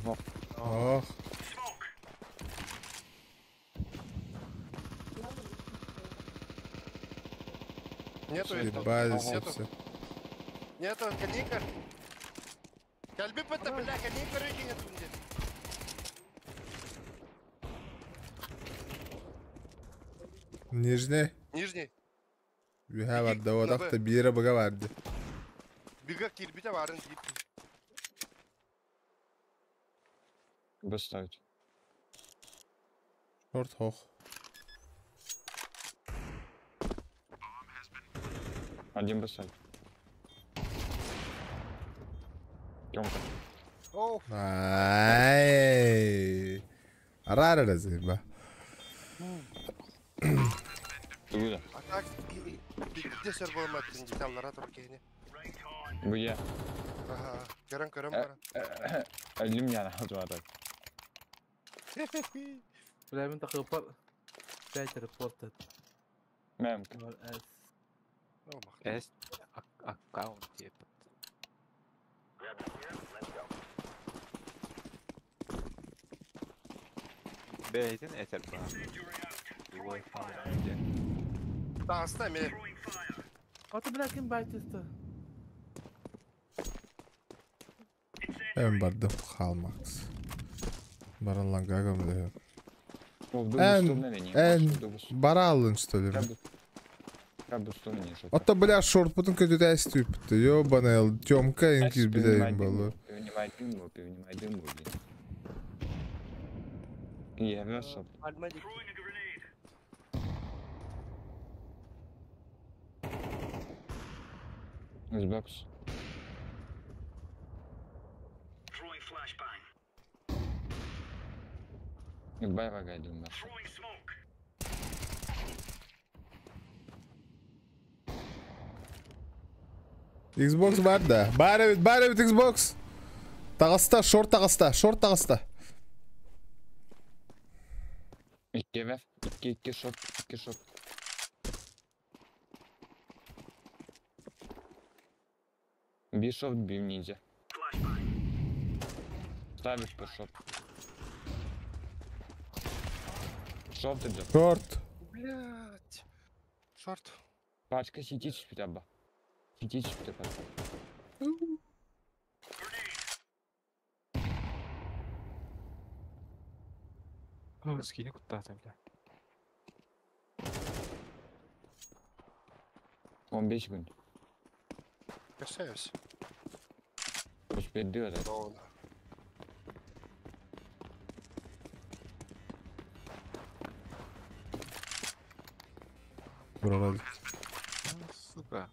Ох. Нету этого. Ебались Нету. все. Нету, конейка. Кальби пыта, бля, конейка рыги нету нигде. Нижний. Нижний. Ühe vardı o da bir yere baga vardı. Бига кирбите варын deyip. Поставить. Short hoch. Один поставить. Тёмка. Оу. Ay. Arar arası be. Туда. А так, где сервер маттын деталлара тур кейни. Буя. Ага, көрөн бара. Әлім яна хатуады. Bilemin takıpar. Belki report et. Мәмкін. Var es. Es account yapıp. Beytin eser bana. Dağısta mı? Atı bırakın baytista. Ben bardım kalmaz. Barallan gaga mı diyor. Bara alın что ли? Ото, бля, шорт, потом какой-то тестюб. Ёбаный, Тёмка, инкис бедаем было. Пивнимай дым, Я вёсел. Xbox. Бай вагай думаешь. Xbox var da. Bari evet Xbox. Tağısta, short tağısta. İki ver. İki shot. Bir shot, bir ninja. Ставишь по шот. Шот идет. Short. Блять. Шорт. Пачка сидит спитаба. Сидит спитаба. Скини куда-то, бля. 15 gün. Касаюсь. Успеть делать. Ровно. Buralar. Сука.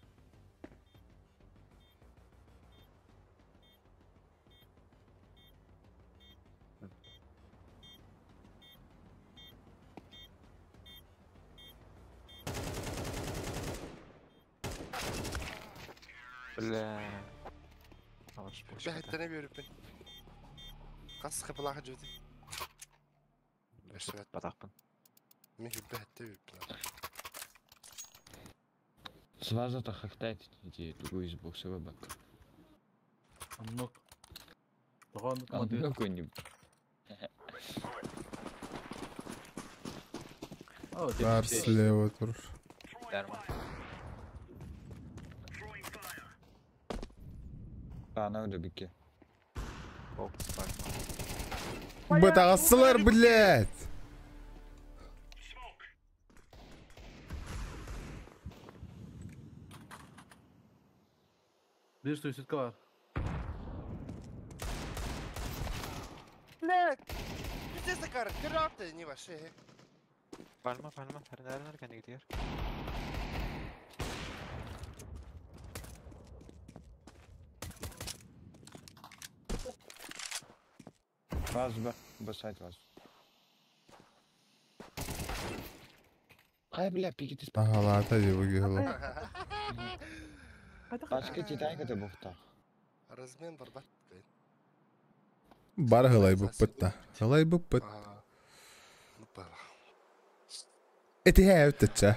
Бля. Алаш Bir hattene bir öpün. Kas kapılar hacıdı. Evet. Батақпын. Мен bir hatta bir öpün. Сразу-то хактает эти другую Xbox бак. Anlık. Doğan А model. какой-нибудь. Var слева tur. Derman. Bana öyle bir ki. Фокус пальма. Бытағасылар, блядь! Bir suicidka var. Блядь! Пиздец, такая, ты не ваши. Пальма, пальма. Nereden kendi gidiyor? Vaz bak. Basayt vaz. Kay bile pikiti. Ағалата жебі келі. Başka cidden kötü bukta. Размен барбат. Бар ғылай бұппытта. Ғылай бұппыт. Ну, пала. Эти әуттітші.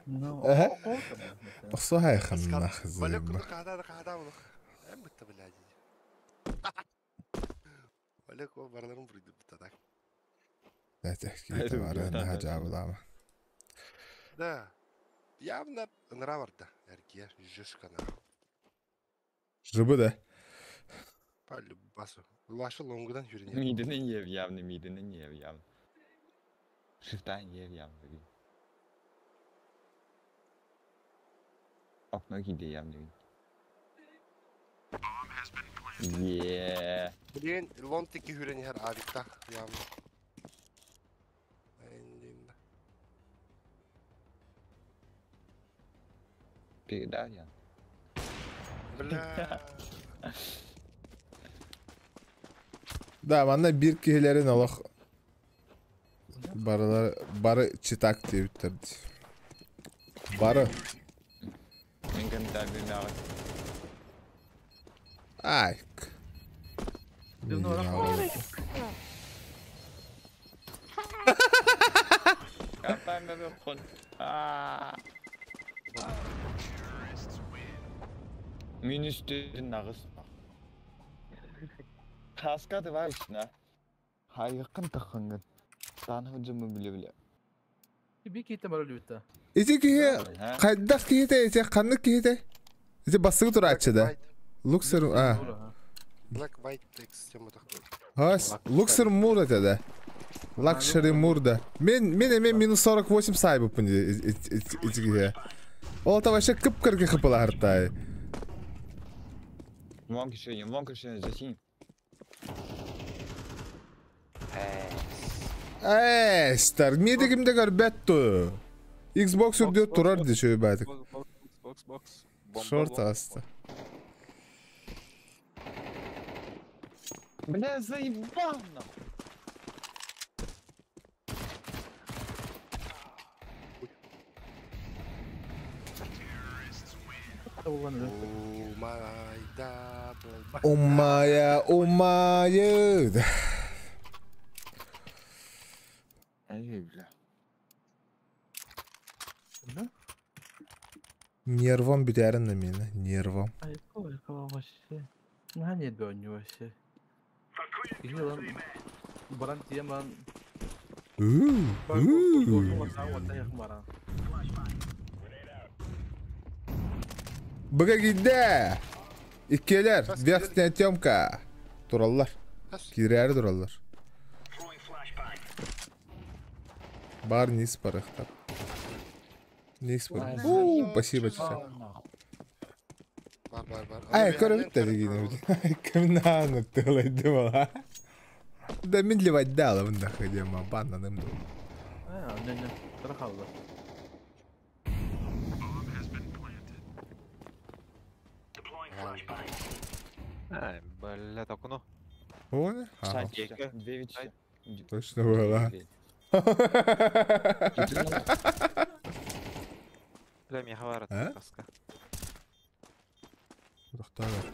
No, Aha. korkma. Оқсы хайқынна Валек, қызым. када bunu. Hem bitti блядь. Валек, o barların buraydı bu tadak. Әтәкейті бар, әнді жабылама. Да. Явно нраварда. Эргия, жишка на. Жыбы да. Полюбасу. Ваша лонгудан yürüyen. Midinin yev yavni, midinin yev yavni. Şiftan yev yavni. Okna gidiyor yavni. Yeah. Блин, лонтики yürüyen her avita yavrum. Endinde. Bir daha ya. Бля. Да, манда bir кихилерин олық бары читак деп тұрды. Бары. Ben kanıda bir daha. Айк. Birini olarak Kaptan da bir kon. Minüs dedin nağız. Kaska da var içine. Hayıkın tıkıngın. Sana hücumu bile. bir kitle var öyle bitti. Ити кихи, қайдақ кихите, ити қанық кихите? Ити басығы тұр атшыда. Луксер, Black white система такой. Хас, Луксер Мур әтеді. Лакшери Мурда. Мен минус 48 сай бұппын ити кихи. Ол та вообще кіп-кірге қыпыла хартай. Вон кишен, засинь. Стар, медігімде көрбәтті. Xbox үрдеу тұрар дешөй бәдік. Box. Шорт асты. Бля, заебал нахуй. Умая. Эй, бля. Нервом бітәрін на мені, нервом. Ay, kova вообще. Nah, niye dönüyor вообще? İyi lan. Baran diyem lan. Bak, korkma sen orada yakın baran. Бұға кейді. Иккелер, верхняя темка. Тураллар. Кирәрі тураллар. Бар низ парықтар. Низ парықтар. Спасибо, чечек. Бар. Ай, көріп та дегені бүді. Кімні анытты ғылайды бола. Да мен ливать дала бұнда қыдема. Баннаным ду. Ne. Sıra kaldı. Бля, так ну. Ой, ага. Санчика, 9. Точно была. Бля, мне хватит А? каска. Дұқтағыр.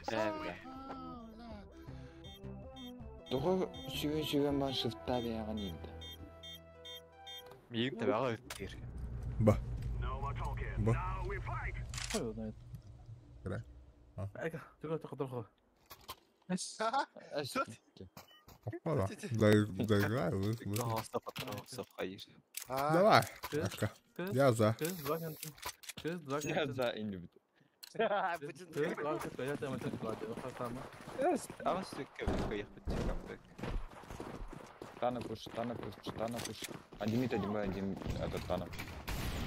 Бля. Doğru sürüyen ben şıfta bir yaran indi. Мигін табаға өттер. Ба. Ба. Koy onu. Kıray. Eka, dur. Опа, дай, Носта патронса в хайır. Давай, Ака. Kız, Я за. kız, bırak kendini. Kız, bırak Ya kendini. za indi bir. Köyü kaldı köyü temizlik kaldı. O kakama. Ama sürekli kıyık bıçak yaptık. Тана пуш. Один этот Тана.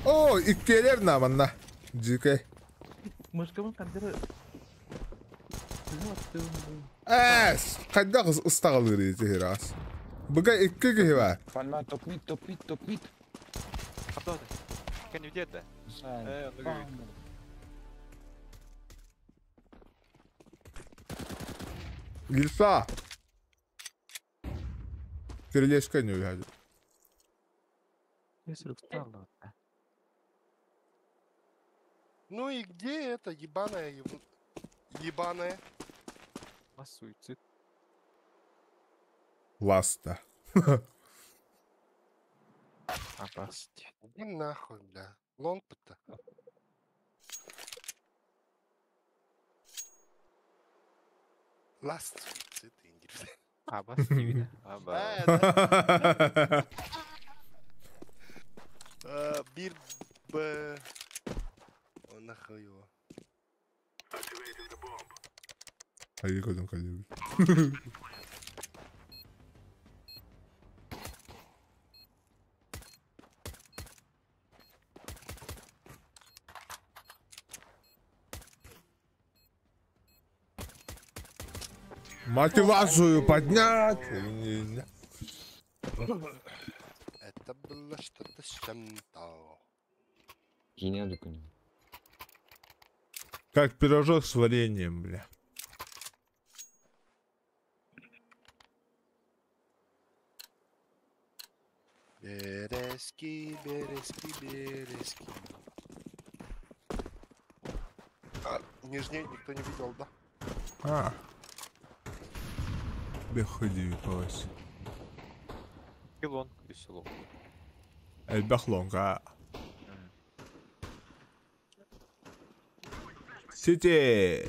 Oo, ikkeler namanna. GK. Muşkamın kandırı. Bizim attığım. Kadda kız ıstağılır zehras. Bıga ikki gibi var. Пальма топ мид. Kapı orada. Kendi video da. Sen. Onu görüyorum. Gilsa. Крылечко не уйдет. Я срок стал. Ну и где это ебаная? А суицид. Ласта. Опасность. Иди нахуй, бля. Лонг-то. Last suicide İngilizce. Абас gibi. Aba. Bir b. O nахуй его. Hayır kodum kalıyor. Мотивацию поднять. Это было что-то с чем-то. Гения докуни. Как пирожок с вареньем, бля. Березки. А, нижней никто не видел, да? А. Беходи, палась. Пилон и село. Эльбахлонга. Сити.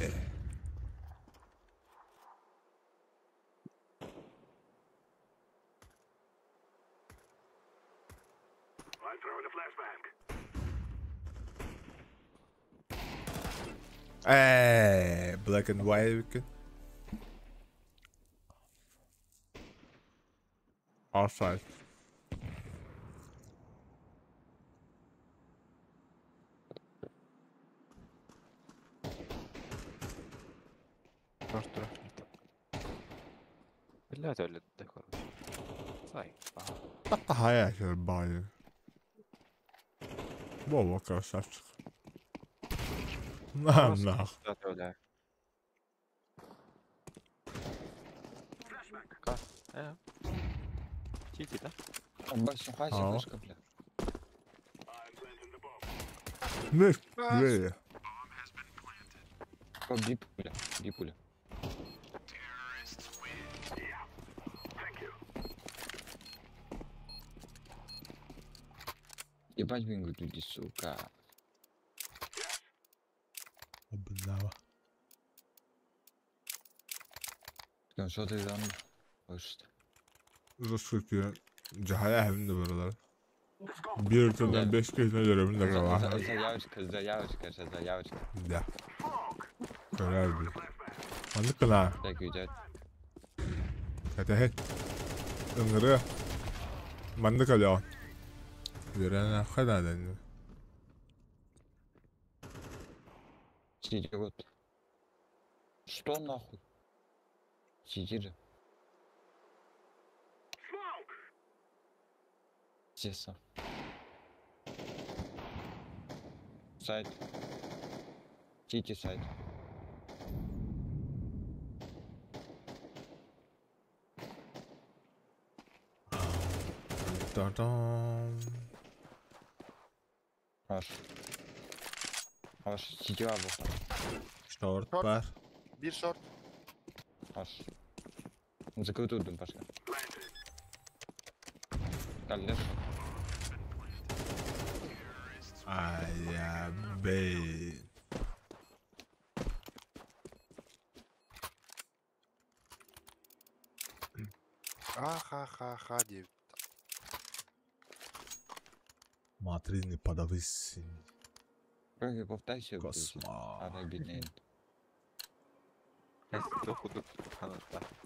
Black and white. Offside. Просто блядь, Оля, ты короче. Сай. Такая щербая. Вова, красавчик. На, нах. Да, Оля. Как? Чити, да? Большой хасик, Ага. вышка, бля. Не, бля. Бипуля. Ебать вингу туди, сука. Обнава. Что ты там? Hoştu. Rıskı cahaya evinde buralar. Bir türden 5 kez ne görevinde kala. Заявочка. Da. Görev bir. Anlık kala. Так, güzel. Katehet. Ingırı. Mandık kalıyor. Görene kadar deniyor. Сиди, вот. Что нахуй? Сиди же. Тесно. Сайт. Сити сайт. Та-дам. Аш. Сити або. Short var. Bir short. Аш. Закрытый başka. Geldi. Ay ya bey. Ха-ха-ха, девять. Смотри, не подавись. Как повтайся. Космо. Ара беднее. Худок.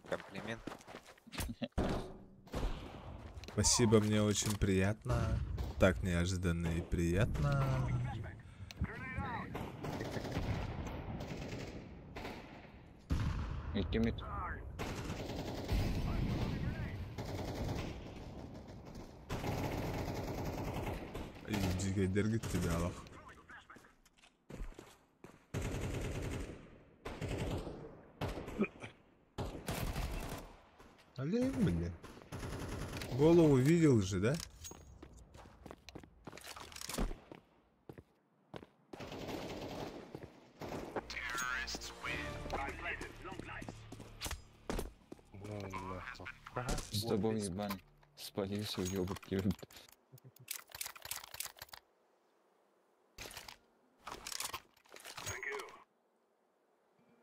Комплимент. Спасибо, мне очень приятно. Так неожиданно и приятно. Икемит. Жигейдер gitti bir alak. Олень, блин. Голову видел же, да? Ну, нахуй. С тобой ебаный. Спалился, уёбок тебе.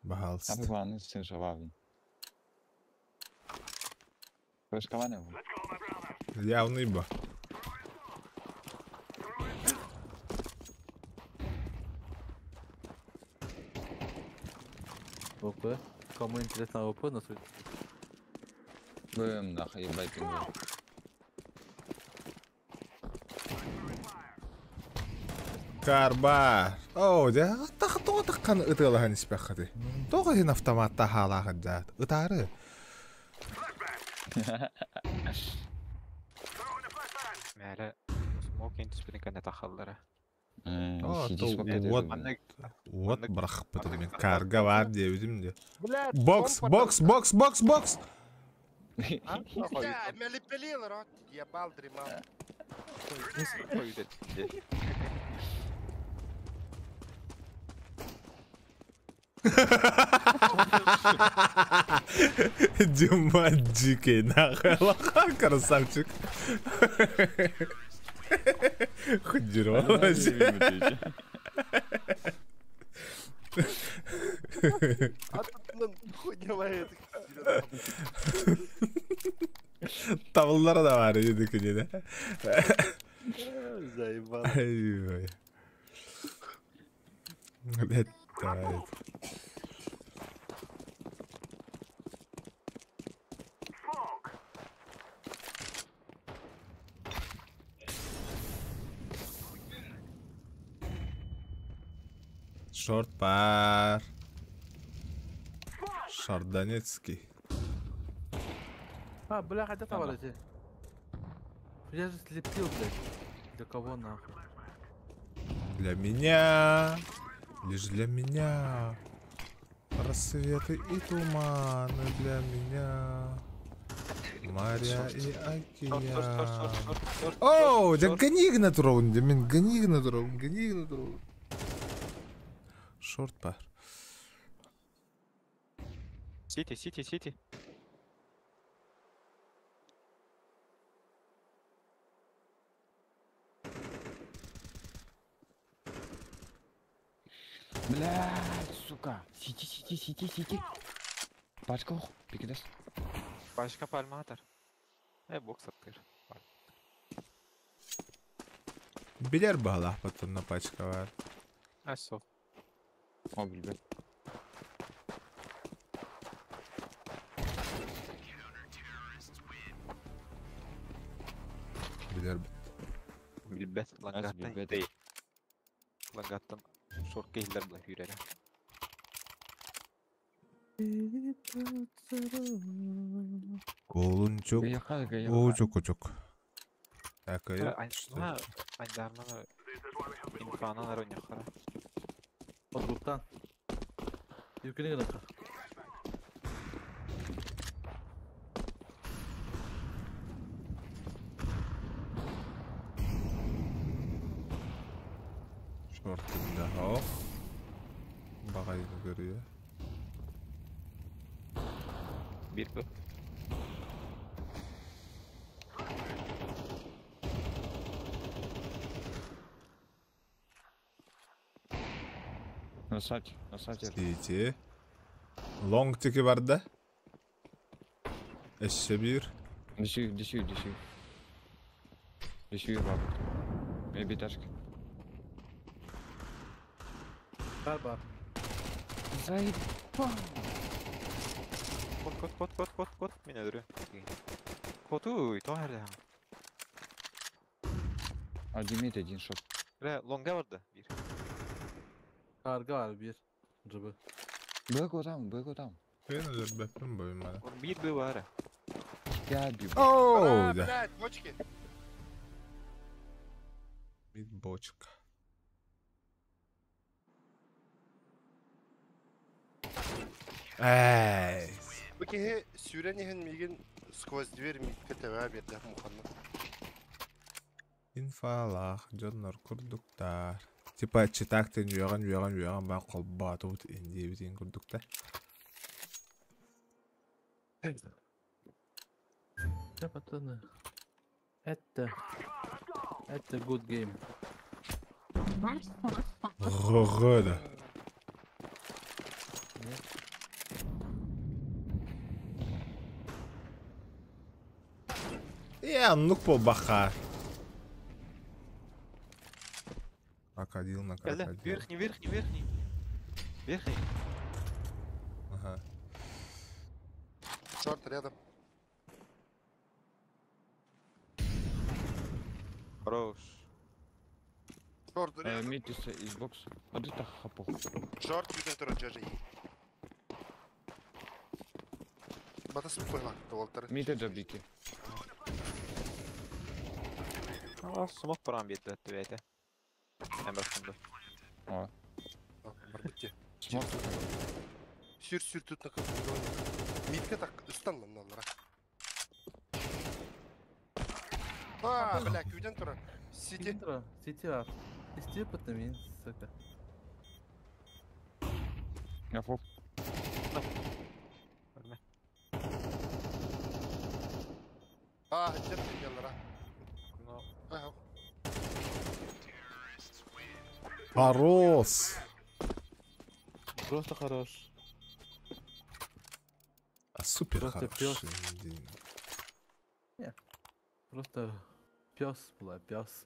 Bahalsın. Abi bana sen şavavin. Прошковане его. Явный ба. ОП. Кому интересно ОП, на суть. Бэм, нахуй, ебать ты меня. Карба. О, да. Тахто тахкан ытылахан испяхады. Тога хин автоматта халаган жат. Ытары. Мәлі смоук ентіспінің кәне тақалдары. О, Сидишь то пока вот. Вот брах бітірмен. Карга бар деудім де. Бокс, бокс, бокс, бокс, бокс. Я, меня лепелил, рот. Ебал, дремал. Дюмаджики, нахуй. Лоха, красавчик. Худервалась. А тут, ну, хуй делает. Tavırlara da var yedikini de. Заебал. Ay. Evet, evet. Шорт бар. Шардонецкий. А, бля, хотя товарищи. Я же слепил, блядь. Для кого нахуй? Для меня. Лишь для меня. Рассветы и туманы для меня. Моря и океан. Оу, да гони на трон, Демин, гони на трон, гони на трон. Шорт бар. Сити. Блядь, сука. Сиди. Пачка ох, пикидес. Başka palma atar. Бокс attır. Biler bağla patronuna paçka var. Сол. О, блядь. Biler Билбет. Лангаттан билбет. дей. Лангаттан шорт кейлер бұлай үйрері. Oğlun çok. Гаяха. O çok. Такая. Айдарманы инфанан ойнаққара. Подгуптан. Юкини гынакка. Şortunda hop. Bakayım görüyor. Bir bu. Насать. Тити. Long tiki var da. Eşe bir. Дешью. Дешью, бабу. Maybe ташки. Бар. Заебал. Кот. Мен öldürüyor. Коту, то nerede? Ultimate один шот. Longa vardı bir. Karga var bir. Rıbı. Бэку там. Ben de bekledim boyum bana. Onun bir var. Я бью. Ооо, да. Блядь, бочки. Bir бочка. Эй. Бакеге сүйренеген меген сквозь дверь митке тәвә берді мұханны. Инфалах, жоннор курдуктар. Типа читактен юяган ба колбату бут инди битин курдуктар. Ya patanı. Это good game. Года. Я нук по баха. Крокодил на Geldi. крокодил. Верхний. Ага. Шорт рядом. Хорош. Шорт рядом. Метится из бокса. А ты так хапал. Шорт үйден тұры жажы. Батасын қойған толтыры. Мита жабики. Смок парам бетті әтті. Әм бақсымды. О, Бар бітте. смог. Сүр тут на капитан. Митке так ұстан мыналара. Бля, үйден тұры. Сиди. City var. İstiyor patlamayın. Saka. Я фоп. Ölme. Hıccet yanlara. No. Хорош. Просто хорош. Супер Просто хорош. Просто пес была, пес.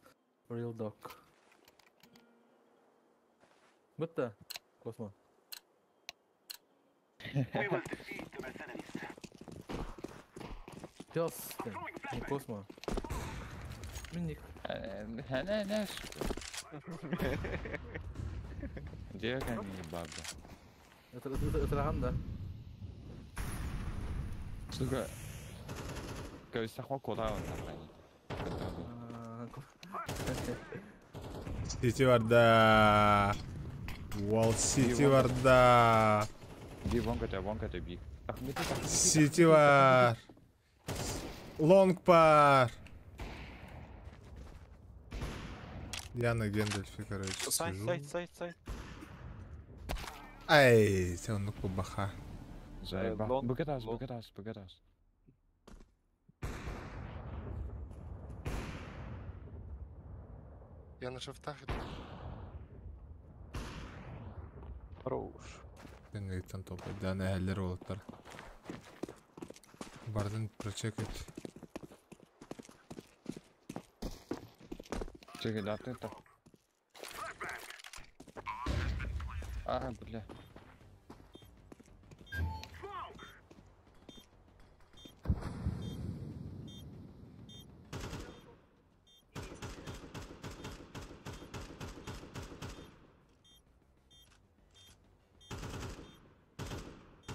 Real dog. Бытта. Космо. Пес. Не космо. Миник. Хана. Где они баба? Это Раганда. Сука. Кажется, хвоко да он там. Сити варда. Wall City варда. Би вонка би. Так, мы тут. Сити вар. Лонг пар. Я на Гендальфе, короче, сижу. Сайт. Ай, це ну по баха. Заеба. Лон- Богатас. Я на шифтах. Хорош. Ben de gittim topu. Daha ne haller oldular. Bardın прочекать. Чекай, да ты так. А, бля.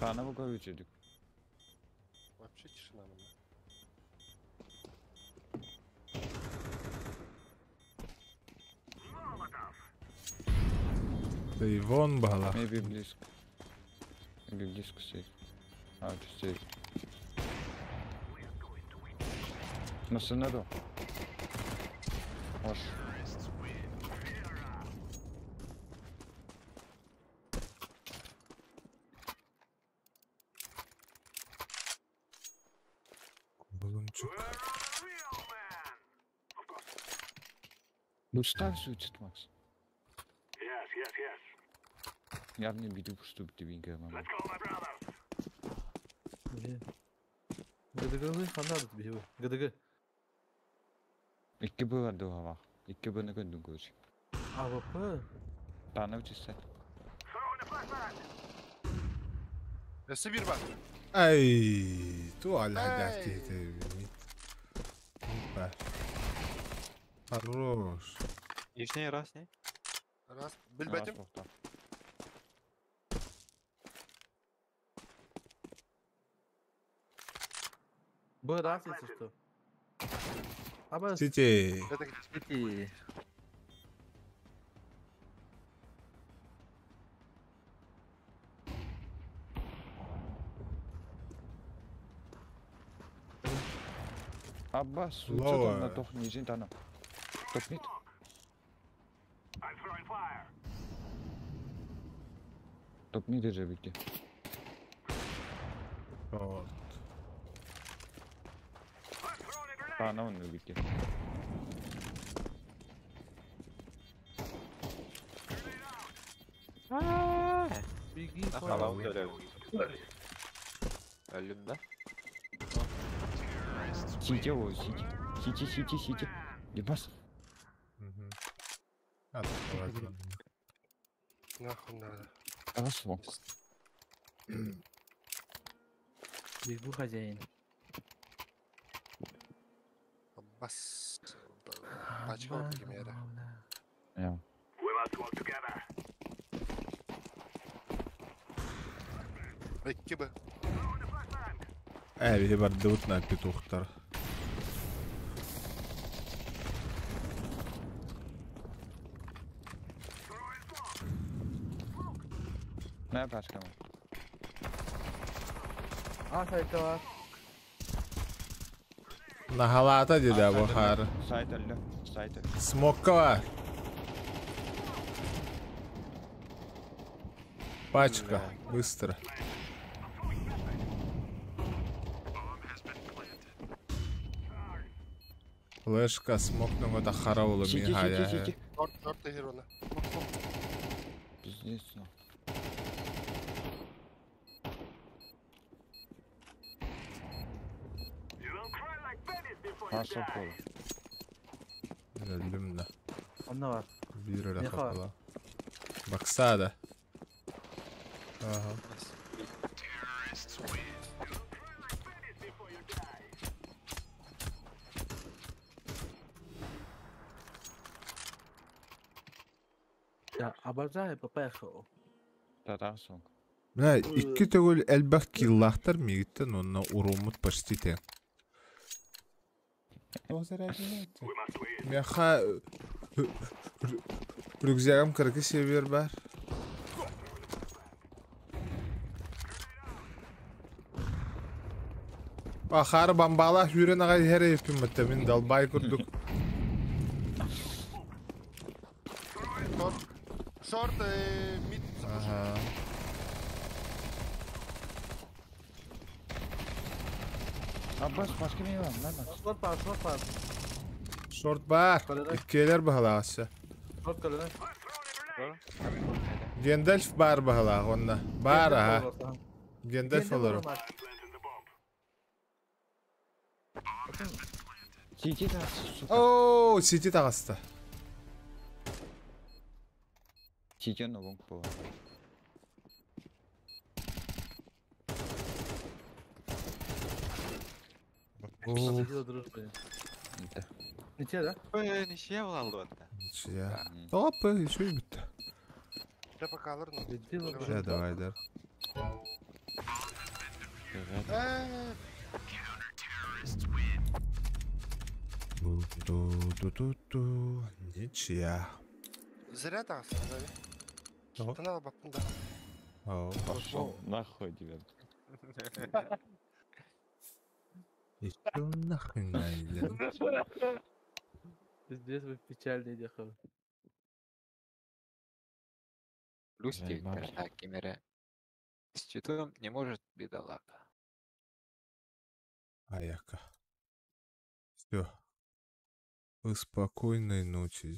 Рано выговичили. Вообще тишина. Да и вон бала. Maybe близко. Maybe близко сейф. А, ты сейф. Nasıl ne o? Hoş. Bulunçuk. Ну ставь суицид, Макс. Я не видел, что ты винга, мама. Gıdıgılı kanardı bir bu. Gıdıgı. İki bu vardı hava. İki bu ne kadar duruyor. AWP. Tane uçuşsa. Bir bak. Ай, туаль хадяк Эй. кейте. Хорош. Нижний раз, не? Раз. Bilmedim. Тоқтап. Bu раз если что. Ama Сити. Это где? City. Аббас, Лоа. на тох нижин тана. Топнит. Топнит же бити. Вот. Пана он бити. Bilgi Halam falan. öyle. Öldün de. Сити, о, сити. Сити, сити, сити. Ебас. Мгм. Атаковать. Нахуй надо. Хорошо. Bilgi хозяин. Bas. Başka oldu gibi yere. Я. İki be. Abi бардут на петухтар. Ne başka mı? Aa sayıda var. Нахалата деди Абухар. Сайт öldü. Сайт öldü. Смокка var. Пачка. Быстро. Флешка, смокнув это хараулу Сити, сити, мигая. сити. Dört de hero. Пиздец. ну. Хорошо полу. Öldüm de. Onda var. Bir öyle Ne kadar? kapalı. Baksana. Aha. Ya обожаю ППХ. Татар сон. Бля, икки төгөл элбах киллахтар мигиттен онна урумут почти тең. Меха рюкзагам кыргы север бар. Ахары бамбала хүрен агай хере еппин мытта мен далбай курдук. Short mid. Ага. Аббас başka ne var lan? Short var, short var. Short бар. Kalede. Иккелер бахалаасы. Short kalene. Гендальф бар бахалаа онна. Бар аха. Гендальф олору. Сити да. Оо, сити тагаста. Сити на вон по. Sitede durur benim. Да. Neçe Ой, ничья алды hatta. Ничья. Опа, еще и битті. Tepe kalır mı? Ciddi mi? Все, давай, да. Ту-ту-ту-ту. Ничья. Zira da aslında böyle. Tamam. Kitine de baktım da. Ау. Пошел нахуй тебя. Еще нахрен найден. Здесь вы печальный дехал. Люськи, Заебал. так, Кемере. С чутом не может бедолага. Аяка. Все. Вы спокойной ночи.